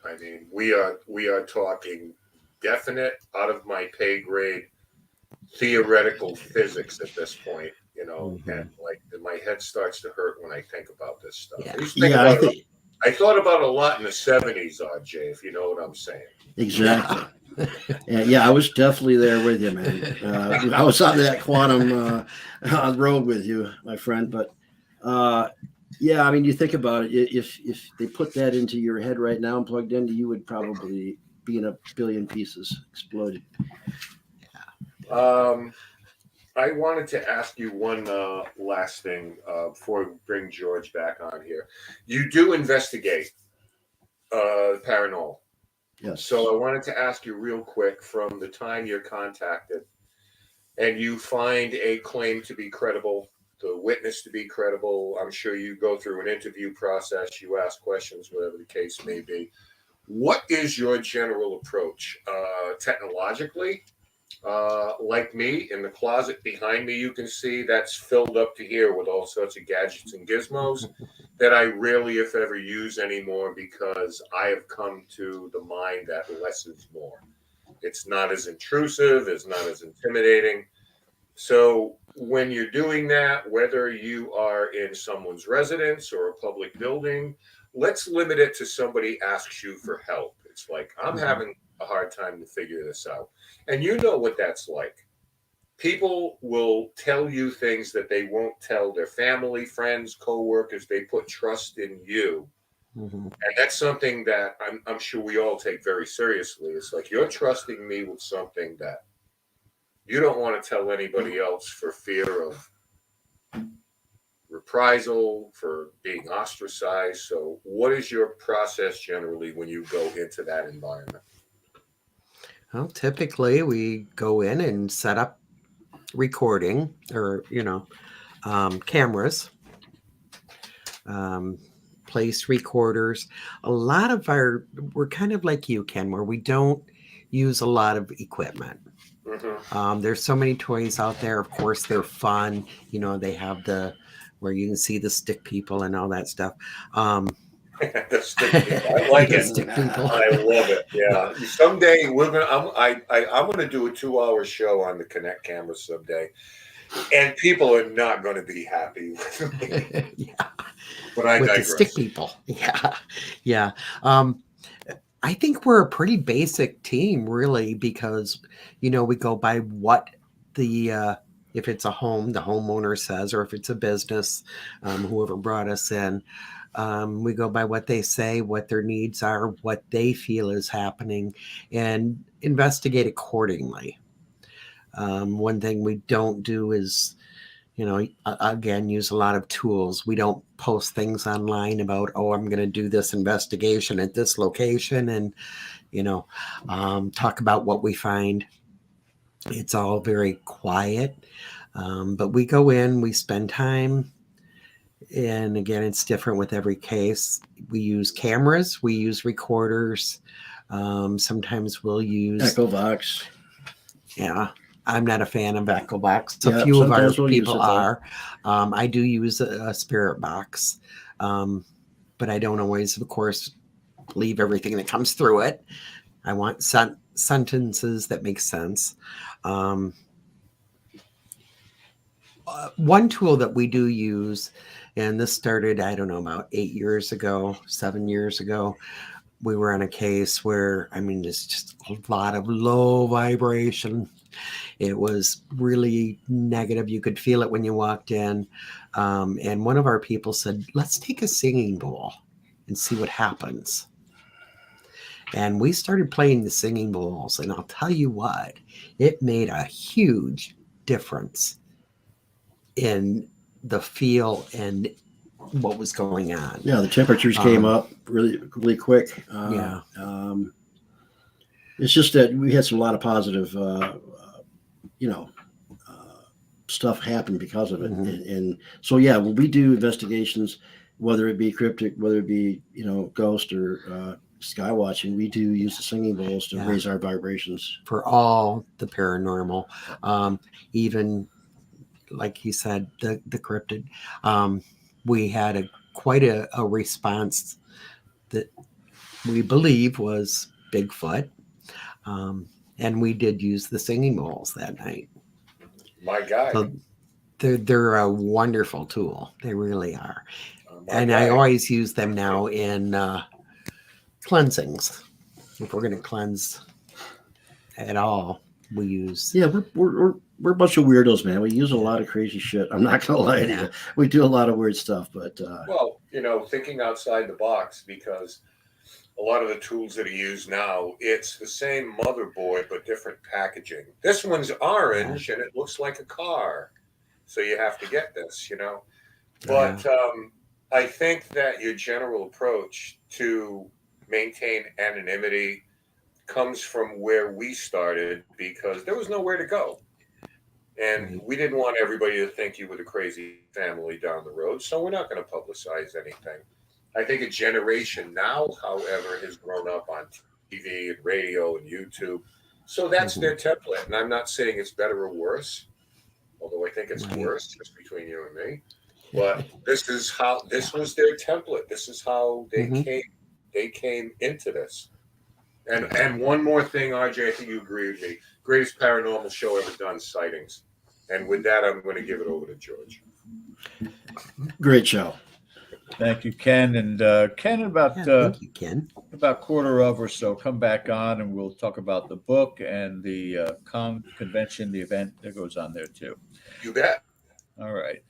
I mean, we are talking definite, out of my pay grade, theoretical physics at this point, and like my head starts to hurt when I think about this stuff. Yeah. I thought about it a lot in the 70s, RJ, if you know what I'm saying. Exactly. Yeah, I was definitely there with you, man. I was on that quantum road with you, my friend. But yeah, I mean, you think about it. If they put that into your head right now and plugged into, you would probably be in a billion pieces, exploded. I wanted to ask you one last thing before we bring George back on here. You do investigate paranormal. Yes. So I wanted to ask you real quick, from the time you're contacted and you find a claim to be credible, the witness to be credible, I'm sure you go through an interview process, you ask questions, whatever the case may be. What is your general approach? Technologically, like me, in the closet behind me, you can see that's filled up to here with all sorts of gadgets and gizmos that I rarely, if ever, use anymore, because I have come to the mind that less is more. It's not as intrusive, it's not as intimidating. So when you're doing that, whether you are in someone's residence or a public building, let's limit it to somebody asks you for help. It's like, I'm having a hard time to figure this out. And you know what that's like. People will tell you things that they won't tell their family, friends, co-workers. They put trust in you. And that's something that I'm sure we all take very seriously. It's like, you're trusting me with something that you don't want to tell anybody else for fear of reprisal, for being ostracized. So what is your process generally when you go into that environment? Well, typically we go in and set up recording or, cameras, place recorders. A lot of we're kind of like you, Ken, where we don't use a lot of equipment. There's so many toys out there. Of course, they're fun. They have where you can see the stick people and all that stuff. The stick people. I like it. Stick people. I love it. Yeah. Someday I'm gonna do a 2-hour show on the Connect camera someday, and people are not going to be happy with me. Yeah. But I digress. The stick people. Yeah. I think we're a pretty basic team, really, because we go by what if it's a home, the homeowner says, or if it's a business, whoever brought us in. We go by what they say, what their needs are, what they feel is happening, and investigate accordingly. One thing we don't do is, again, use a lot of tools. We don't post things online about, I'm going to do this investigation at this location and, talk about what we find. It's all very quiet. But we go in, we spend time. And again, it's different with every case. We use cameras, we use recorders. Sometimes we'll use Echo box. Yeah, I'm not a fan of Echo box. A few of our people are. I do use a spirit box, but I don't always, of course, believe everything that comes through it. I want sentences that make sense. One tool that we do use, and this started, I don't know, about 7 years ago. We were on a case where, I mean, there's just a lot of low vibration. It was really negative. You could feel it when you walked in. And one of our people said, let's take a singing bowl and see what happens. And we started playing the singing bowls. And I'll tell you what, it made a huge difference in the feel and what was going on. Yeah, the temperatures came up really quick. It's just that we had a lot of positive, stuff happen because of it. And so, yeah, when we do investigations, whether it be cryptic, whether it be, ghost or sky watching, we do use the singing bowls to raise our vibrations. For all the paranormal, even like he said, the cryptid, we had quite a response that we believe was Bigfoot. And we did use the singing bowls that night. My guy. So they're a wonderful tool. They really are. And guy. I always use them now in cleansings. If we're going to cleanse at all, we use. Yeah, we're a bunch of weirdos, man. We use a lot of crazy shit. I'm not going to lie to you. We do a lot of weird stuff, but well, thinking outside the box, because a lot of the tools that are used now, it's the same motherboard but different packaging. This one's orange and it looks like a car, so you have to get this, But I think that your general approach to maintain anonymity comes from where we started, because there was nowhere to go. And we didn't want everybody to think you were the crazy family down the road, so we're not going to publicize anything. I think a generation now, however, has grown up on TV and radio and YouTube. So that's their template. And I'm not saying it's better or worse, although I think it's worse, just between you and me. But this was their template. This is how they came into this. And one more thing, RJ, I think you agree with me. Greatest paranormal show ever done, Sightings. And with that, I'm going to give it over to George. Great show. Thank you, Ken. And Ken, Thank you, Ken. About quarter of or so, come back on and we'll talk about the book and the convention, the event that goes on there too. You bet. All right.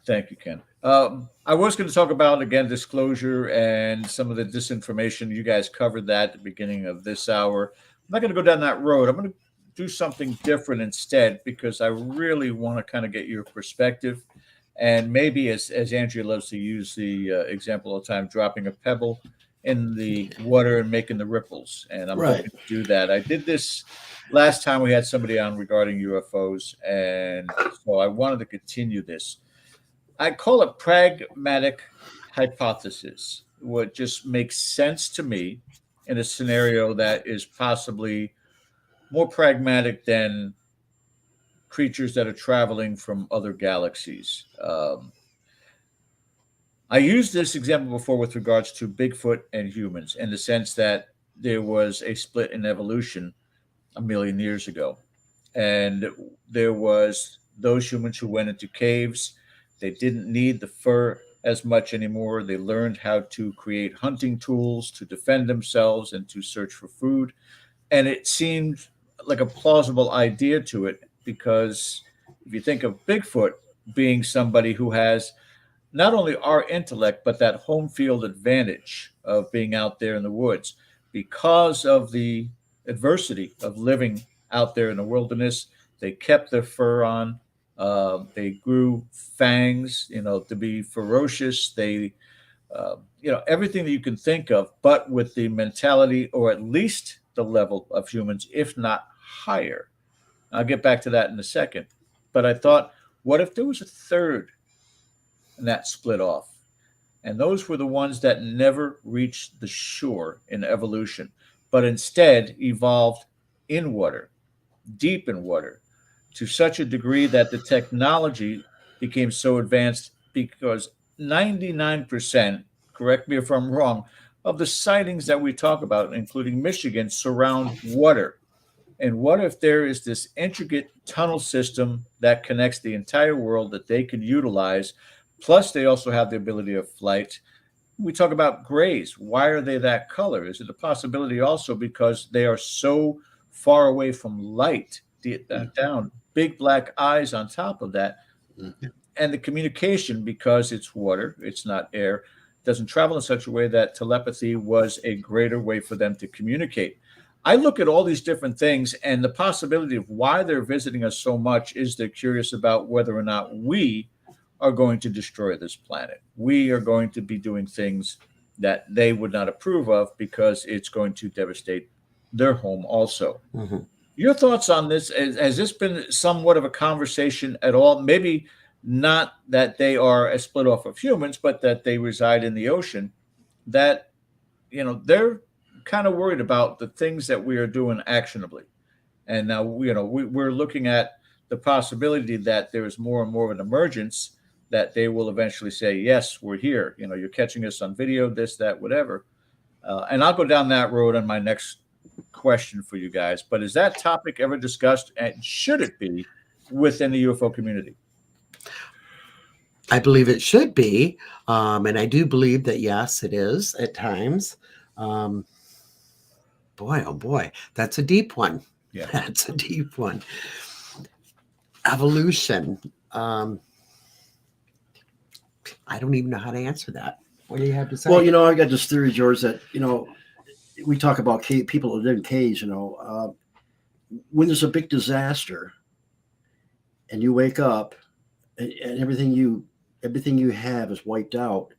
Thank you, Ken. I was going to talk about, again, disclosure and some of the disinformation. You guys covered that at the beginning of this hour. I'm not going to go down that road. I'm going to do something different instead, because I really want to kind of get your perspective. And maybe, as Andrea loves to use the example all the time, dropping a pebble in the water and making the ripples. And I'm hoping to do that. I did this last time we had somebody on regarding UFOs. And so I wanted to continue this. I call it pragmatic hypothesis. What just makes sense to me in a scenario that is possibly more pragmatic than creatures that are traveling from other galaxies. I used this example before with regards to Bigfoot and humans, in the sense that there was a split in evolution 1 million years ago. And there was those humans who went into caves. They didn't need the fur as much anymore. They learned how to create hunting tools to defend themselves and to search for food. And it seemed like a plausible idea to it, because if you think of Bigfoot being somebody who has not only our intellect, but that home field advantage of being out there in the woods, because of the adversity of living out there in the wilderness, they kept their fur on. They grew fangs, to be ferocious. They, everything that you can think of, but with the mentality, or at least the level of humans, if not higher. I'll get back to that in a second. But I thought, what if there was a third and that split off? And those were the ones that never reached the shore in evolution, but instead evolved in water, deep in water, to such a degree that the technology became so advanced, because 99%, correct me if I'm wrong, of the sightings that we talk about, including Michigan, surround water. And what if there is this intricate tunnel system that connects the entire world that they can utilize? Plus, they also have the ability of flight. We talk about grays. Why are they that color? Is it a possibility also because they are so far away from light, down, big black eyes on top of that? Mhm. And the communication, because it's water, it's not air, doesn't travel in such a way that telepathy was a greater way for them to communicate. I look at all these different things, and the possibility of why they're visiting us so much is they're curious about whether or not we are going to destroy this planet. We are going to be doing things that they would not approve of because it's going to devastate their home also. Mm-hmm. Your thoughts on this? Has this been somewhat of a conversation at all? Maybe not that they are a split off of humans, but that they reside in the ocean, that, they're kind of worried about the things that we are doing actionably. And now, we're looking at the possibility that there is more and more of an emergence that they will eventually say, yes, we're here. You're catching us on video, this, that, whatever. And I'll go down that road on my next question for you guys. But is that topic ever discussed, and should it be within the UFO community? I believe it should be. And I do believe that, yes, it is at times. Boy, oh boy, that's a deep one. Yeah, that's a deep one. Evolution. I don't even know how to answer that. What do you have to say? Well, I got this theory, George, that, we talk about people that live in caves, when there's a big disaster and you wake up and everything you have is wiped out,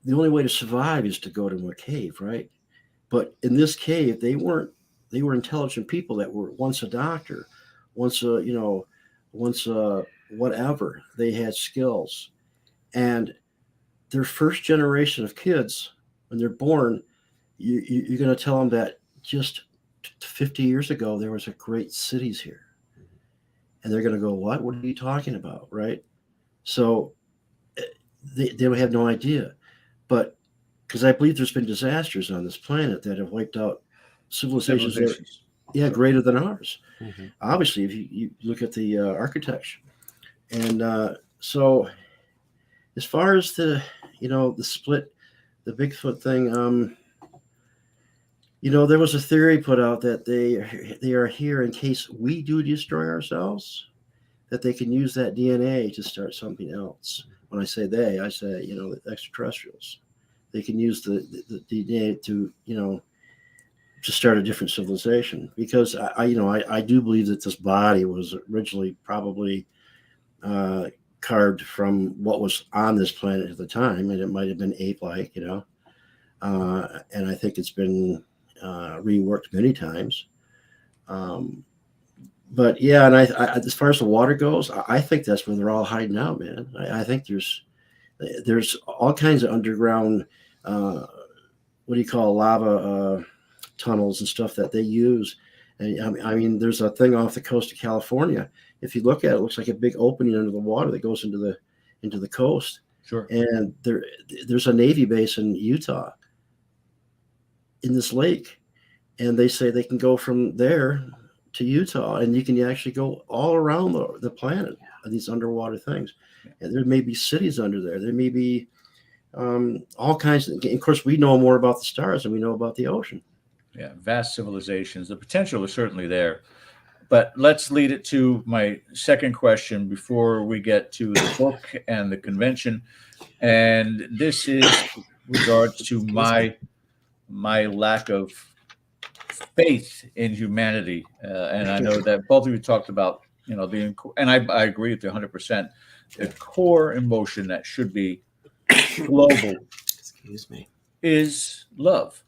the only way to survive is to go to a cave, right? But in this cave, they were intelligent people that were once a doctor, once whatever. They had skills. And their first generation of kids, when they're born, you're going to tell them that just 50 years ago, there was a great cities here. And they're going to go, what? What are you talking about? Right? So they have no idea. But because I believe there's been disasters on this planet that have wiped out civilizations. Greater than ours. Mm-hmm. Obviously, if you look at the architecture. And so as far as the split, the Bigfoot thing, there was a theory put out that they are here in case we do destroy ourselves, that they can use that DNA to start something else. When I say they, I say, the extraterrestrials. They can use the DNA to start a different civilization, because I do believe that this body was originally probably carved from what was on this planet at the time, and it might have been ape-like, and I think it's been reworked many times. But yeah, and I as far as the water goes, I think that's where they're all hiding out, man. I think there's all kinds of underground, what do you call, lava tunnels and stuff that they use. And I mean, there's a thing off the coast of California. If you look at it, it looks like a big opening under the water that goes into the coast. Sure. And there's a Navy base in Utah in this lake, and they say they can go from there to Utah, and you can actually go all around the planet of these underwater things. And there may be cities under there. There may be all kinds of. Of course, we know more about the stars than we know about the ocean. Yeah, vast civilizations. The potential is certainly there. But let's lead it to my second question before we get to the book and the convention. And this is regards to my lack of faith in humanity. And I know that both of you talked about, and I agree with you 100%, the core emotion that should be global is love.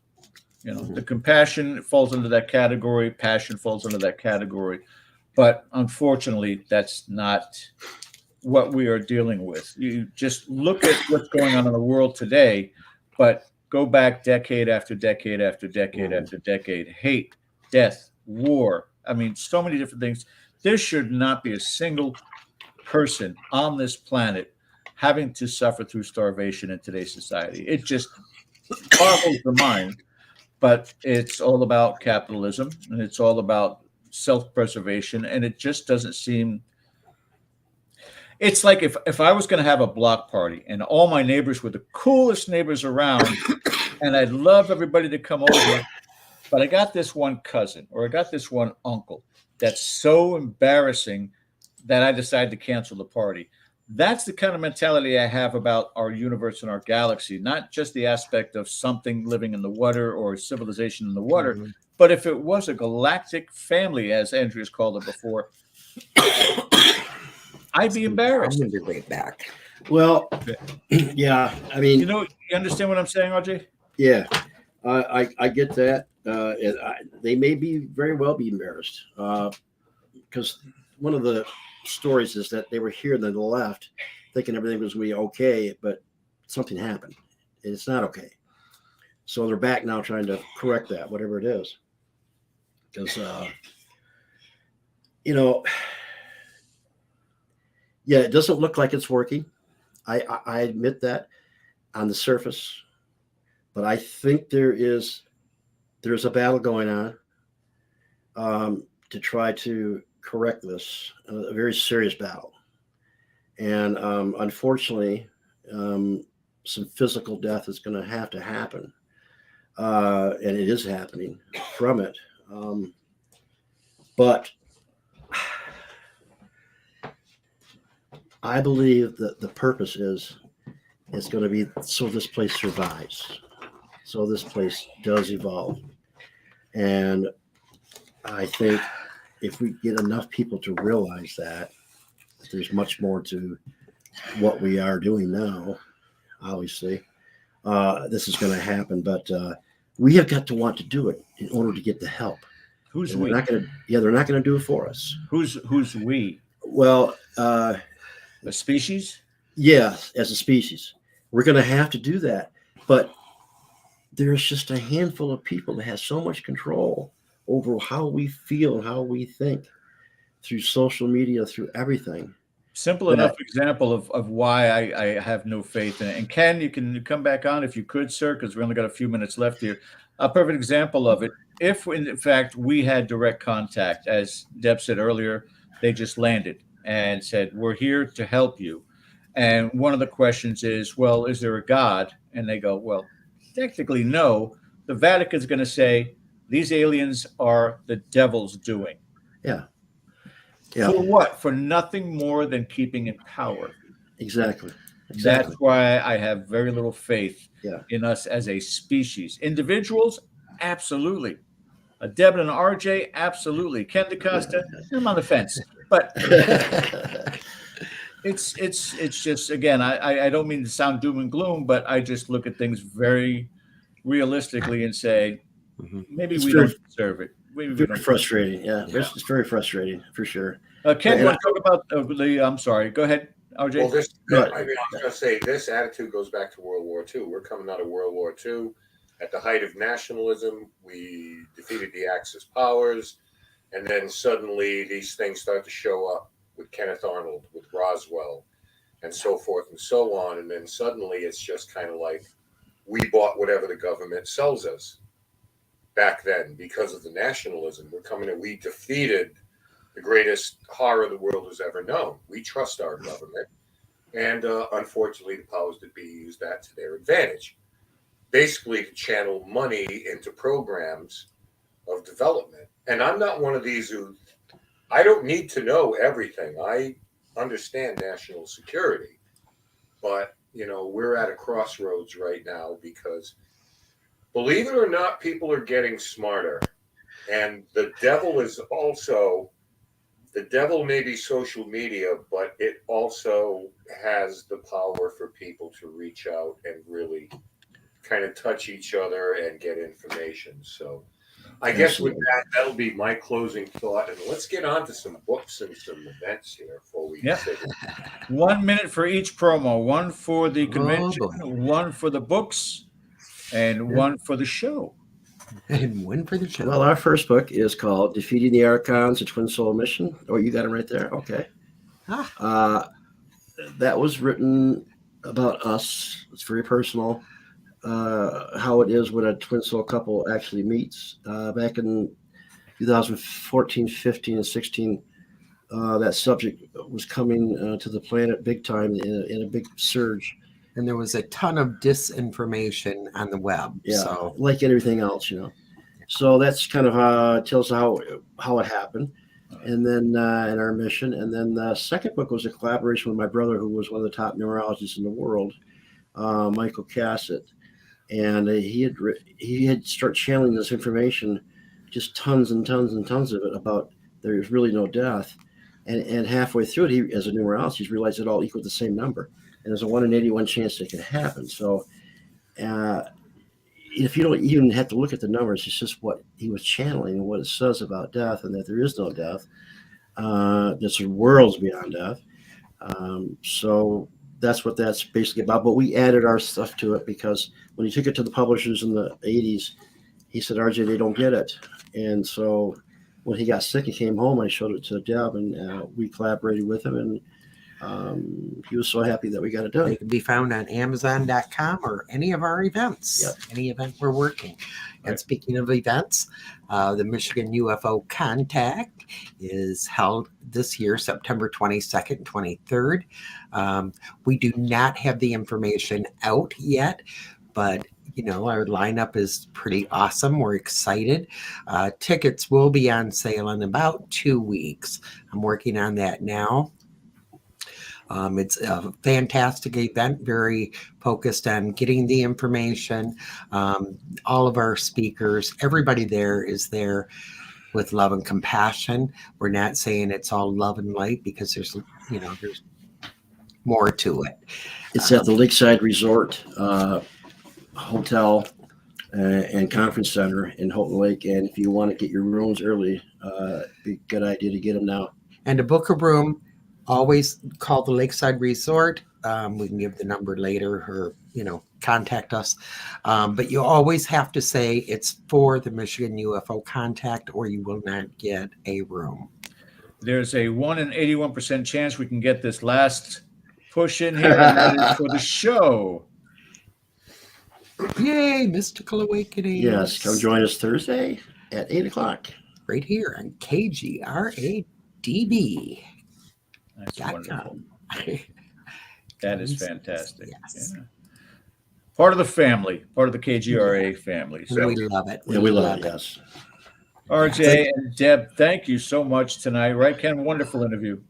The compassion falls under that category. Passion falls under that category. But unfortunately, that's not what we are dealing with. You just look at what's going on in the world today, but go back decade after decade after decade after decade. Hate, death, war. I mean, so many different things. There should not be a single person on this planet having to suffer through starvation in today's society. It just boggles the mind. But it's all about capitalism, and it's all about self-preservation, and it just doesn't seem. It's like if I was going to have a block party and all my neighbors were the coolest neighbors around, and I'd love everybody to come over, but I got this one cousin or I got this one uncle that's so embarrassing that I decided to cancel the party. That's the kind of mentality I have about our universe and our galaxy, not just the aspect of something living in the water or civilization in the water, but if it was a galactic family, as Andrea's called it before, I'd be embarrassed. I'm gonna be right back. Well, yeah, I mean, you understand what I'm saying, RJ? Yeah, I get that. They may very well be embarrassed because one of the stories is that they were here and then left thinking everything was going to be okay, but something happened and it's not okay. So they're back now trying to correct that, whatever it is. Because, yeah, it doesn't look like it's working. I admit that on the surface, but I think there's a battle going on to try to correct this, a very serious battle. And unfortunately, some physical death is going to have to happen. And it is happening from it. But I believe that the purpose is going to be so this place survives. So this place does evolve. And I think if we get enough people to realize that there's much more to what we are doing now, obviously, this is going to happen. But we have got to want to do it in order to get the help. Who's we? They're not going to do it for us. Who's we? Well, a species? Yeah, as a species. We're going to have to do that. But there's just a handful of people that have so much control over how we feel, how we think through social media, through everything. Simple enough example of why I have no faith in it. And Ken, you can come back on if you could, sir, because we only got a few minutes left here. A perfect example of it. If, in fact, we had direct contact, as Deb said earlier, they just landed and said, we're here to help you. And one of the questions is, well, is there a God? And they go, well, technically, no. The Vatican's going to say these aliens are the devil's doing. Yeah. For what? For nothing more than keeping in power. Exactly. That's why I have very little faith in us as a species. Individuals, absolutely. Deb and RJ, absolutely. Ken DaCosta, I'm on the fence. But it's just, again, I don't mean to sound doom and gloom, but I just look at things very realistically and say, maybe we don't deserve it. Very frustrating. Yeah, it's very frustrating for sure. Ken, you want to talk about I'm sorry. Go ahead, RJ. Well, I was going to say this attitude goes back to World War II. We're coming out of World War II. At the height of nationalism, we defeated the Axis powers, and then suddenly these things start to show up with Kenneth Arnold, with Roswell, and so forth and so on. And then suddenly it's just kind of like we bought whatever the government sells us. Back then, because of the nationalism, we're coming in. We defeated the greatest horror the world has ever known. We trust our government, and unfortunately, the powers that be use that to their advantage, basically to channel money into programs of development. And I'm not one of these who, I don't need to know everything. I understand national security, but we're at a crossroads right now because, believe it or not, people are getting smarter. And the devil may be social media, but it also has the power for people to reach out and really kind of touch each other and get information. So I guess with that'll be my closing thought. And let's get on to some books and some events here before we say 1 minute for each promo, one for the convention, one for the books, and one for the show. And one for the show. Well, our first book is called Defeating the Archons, a Twin Soul Mission. Oh, you got it right there? Okay. That was written about us. It's very personal. How it is when a twin soul couple actually meets. Back in 2014, 15, and 16, that subject was coming to the planet big time in a big surge. And there was a ton of disinformation on the web. Yeah, so like everything else, So that's kind of tells how it happened. And then in our mission. And then the second book was a collaboration with my brother, who was one of the top numerologists in the world, Michael Cassett. And he had started channeling this information, just tons and tons and tons of it, about there's really no death. And halfway through it, he, as a numerologist, he realized it all equaled the same number. And there's a 1 in 81 chance it could happen. So if you don't even have to look at the numbers, it's just what he was channeling and what it says about death, and that there is no death. There's worlds beyond death. So that's what that's basically about. But we added our stuff to it because when he took it to the publishers in the 80s, he said, RJ, they don't get it. And so when he got sick and came home, I showed it to Deb, and we collaborated with him, and he was so happy that we got it done. They can be found on Amazon.com or any of our events, any event we're working. And speaking of events, the Michigan UFO Con-Tact is held this year, September 22nd and 23rd. We do not have the information out yet, but our lineup is pretty awesome. We're excited. Tickets will be on sale in about 2 weeks. I'm working on that now. It's a fantastic event, very focused on getting the information. All of our speakers, everybody there is there with love and compassion. We're not saying it's all love and light, because there's more to it. It's at the Lakeside Resort Hotel and Conference Center in Houghton Lake. And if you want to get your rooms early, be a good idea to get them now. And to book a room, always call the Lakeside Resort. We can give the number later, or contact us. But you always have to say it's for the Michigan UFO Con-Tact, or you will not get a room. There's a 1 in 81% chance we can get this last push in here, and that is for the show. Yay, Mystical Awakening. Yes, come join us Thursday at 8 o'clock. Right here on KGRADB. That's wonderful. That is fantastic. Yes. Yeah. Part of the family, part of the KGRA family. So we love it. We love it, yes. RJ and Deb, thank you so much tonight. Right, Ken? Wonderful interview.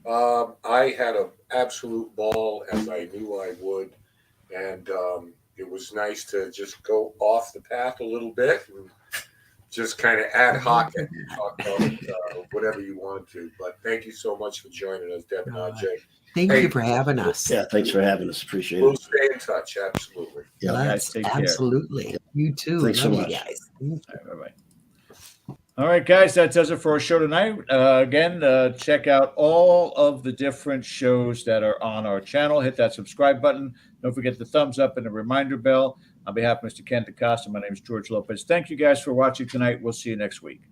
I had an absolute ball, as I knew I would. And it was nice to just go off the path a little bit and just kind of ad hoc and talk about whatever you want to. But thank you so much for joining us, Deb and RJ. Thank you for having us. Yeah, thanks for having us. Appreciate We'll it. stay in touch, absolutely. Yeah, guys, take care. Absolutely. You too. Thanks so Love much. you guys. Bye-bye. All right, guys, that does it for our show tonight. Again, check out all of the different shows that are on our channel. Hit that subscribe button. Don't forget the thumbs up and the reminder bell. On behalf of Mr. Ken DaCosta, my name is George Lopez. Thank you guys for watching tonight. We'll see you next week.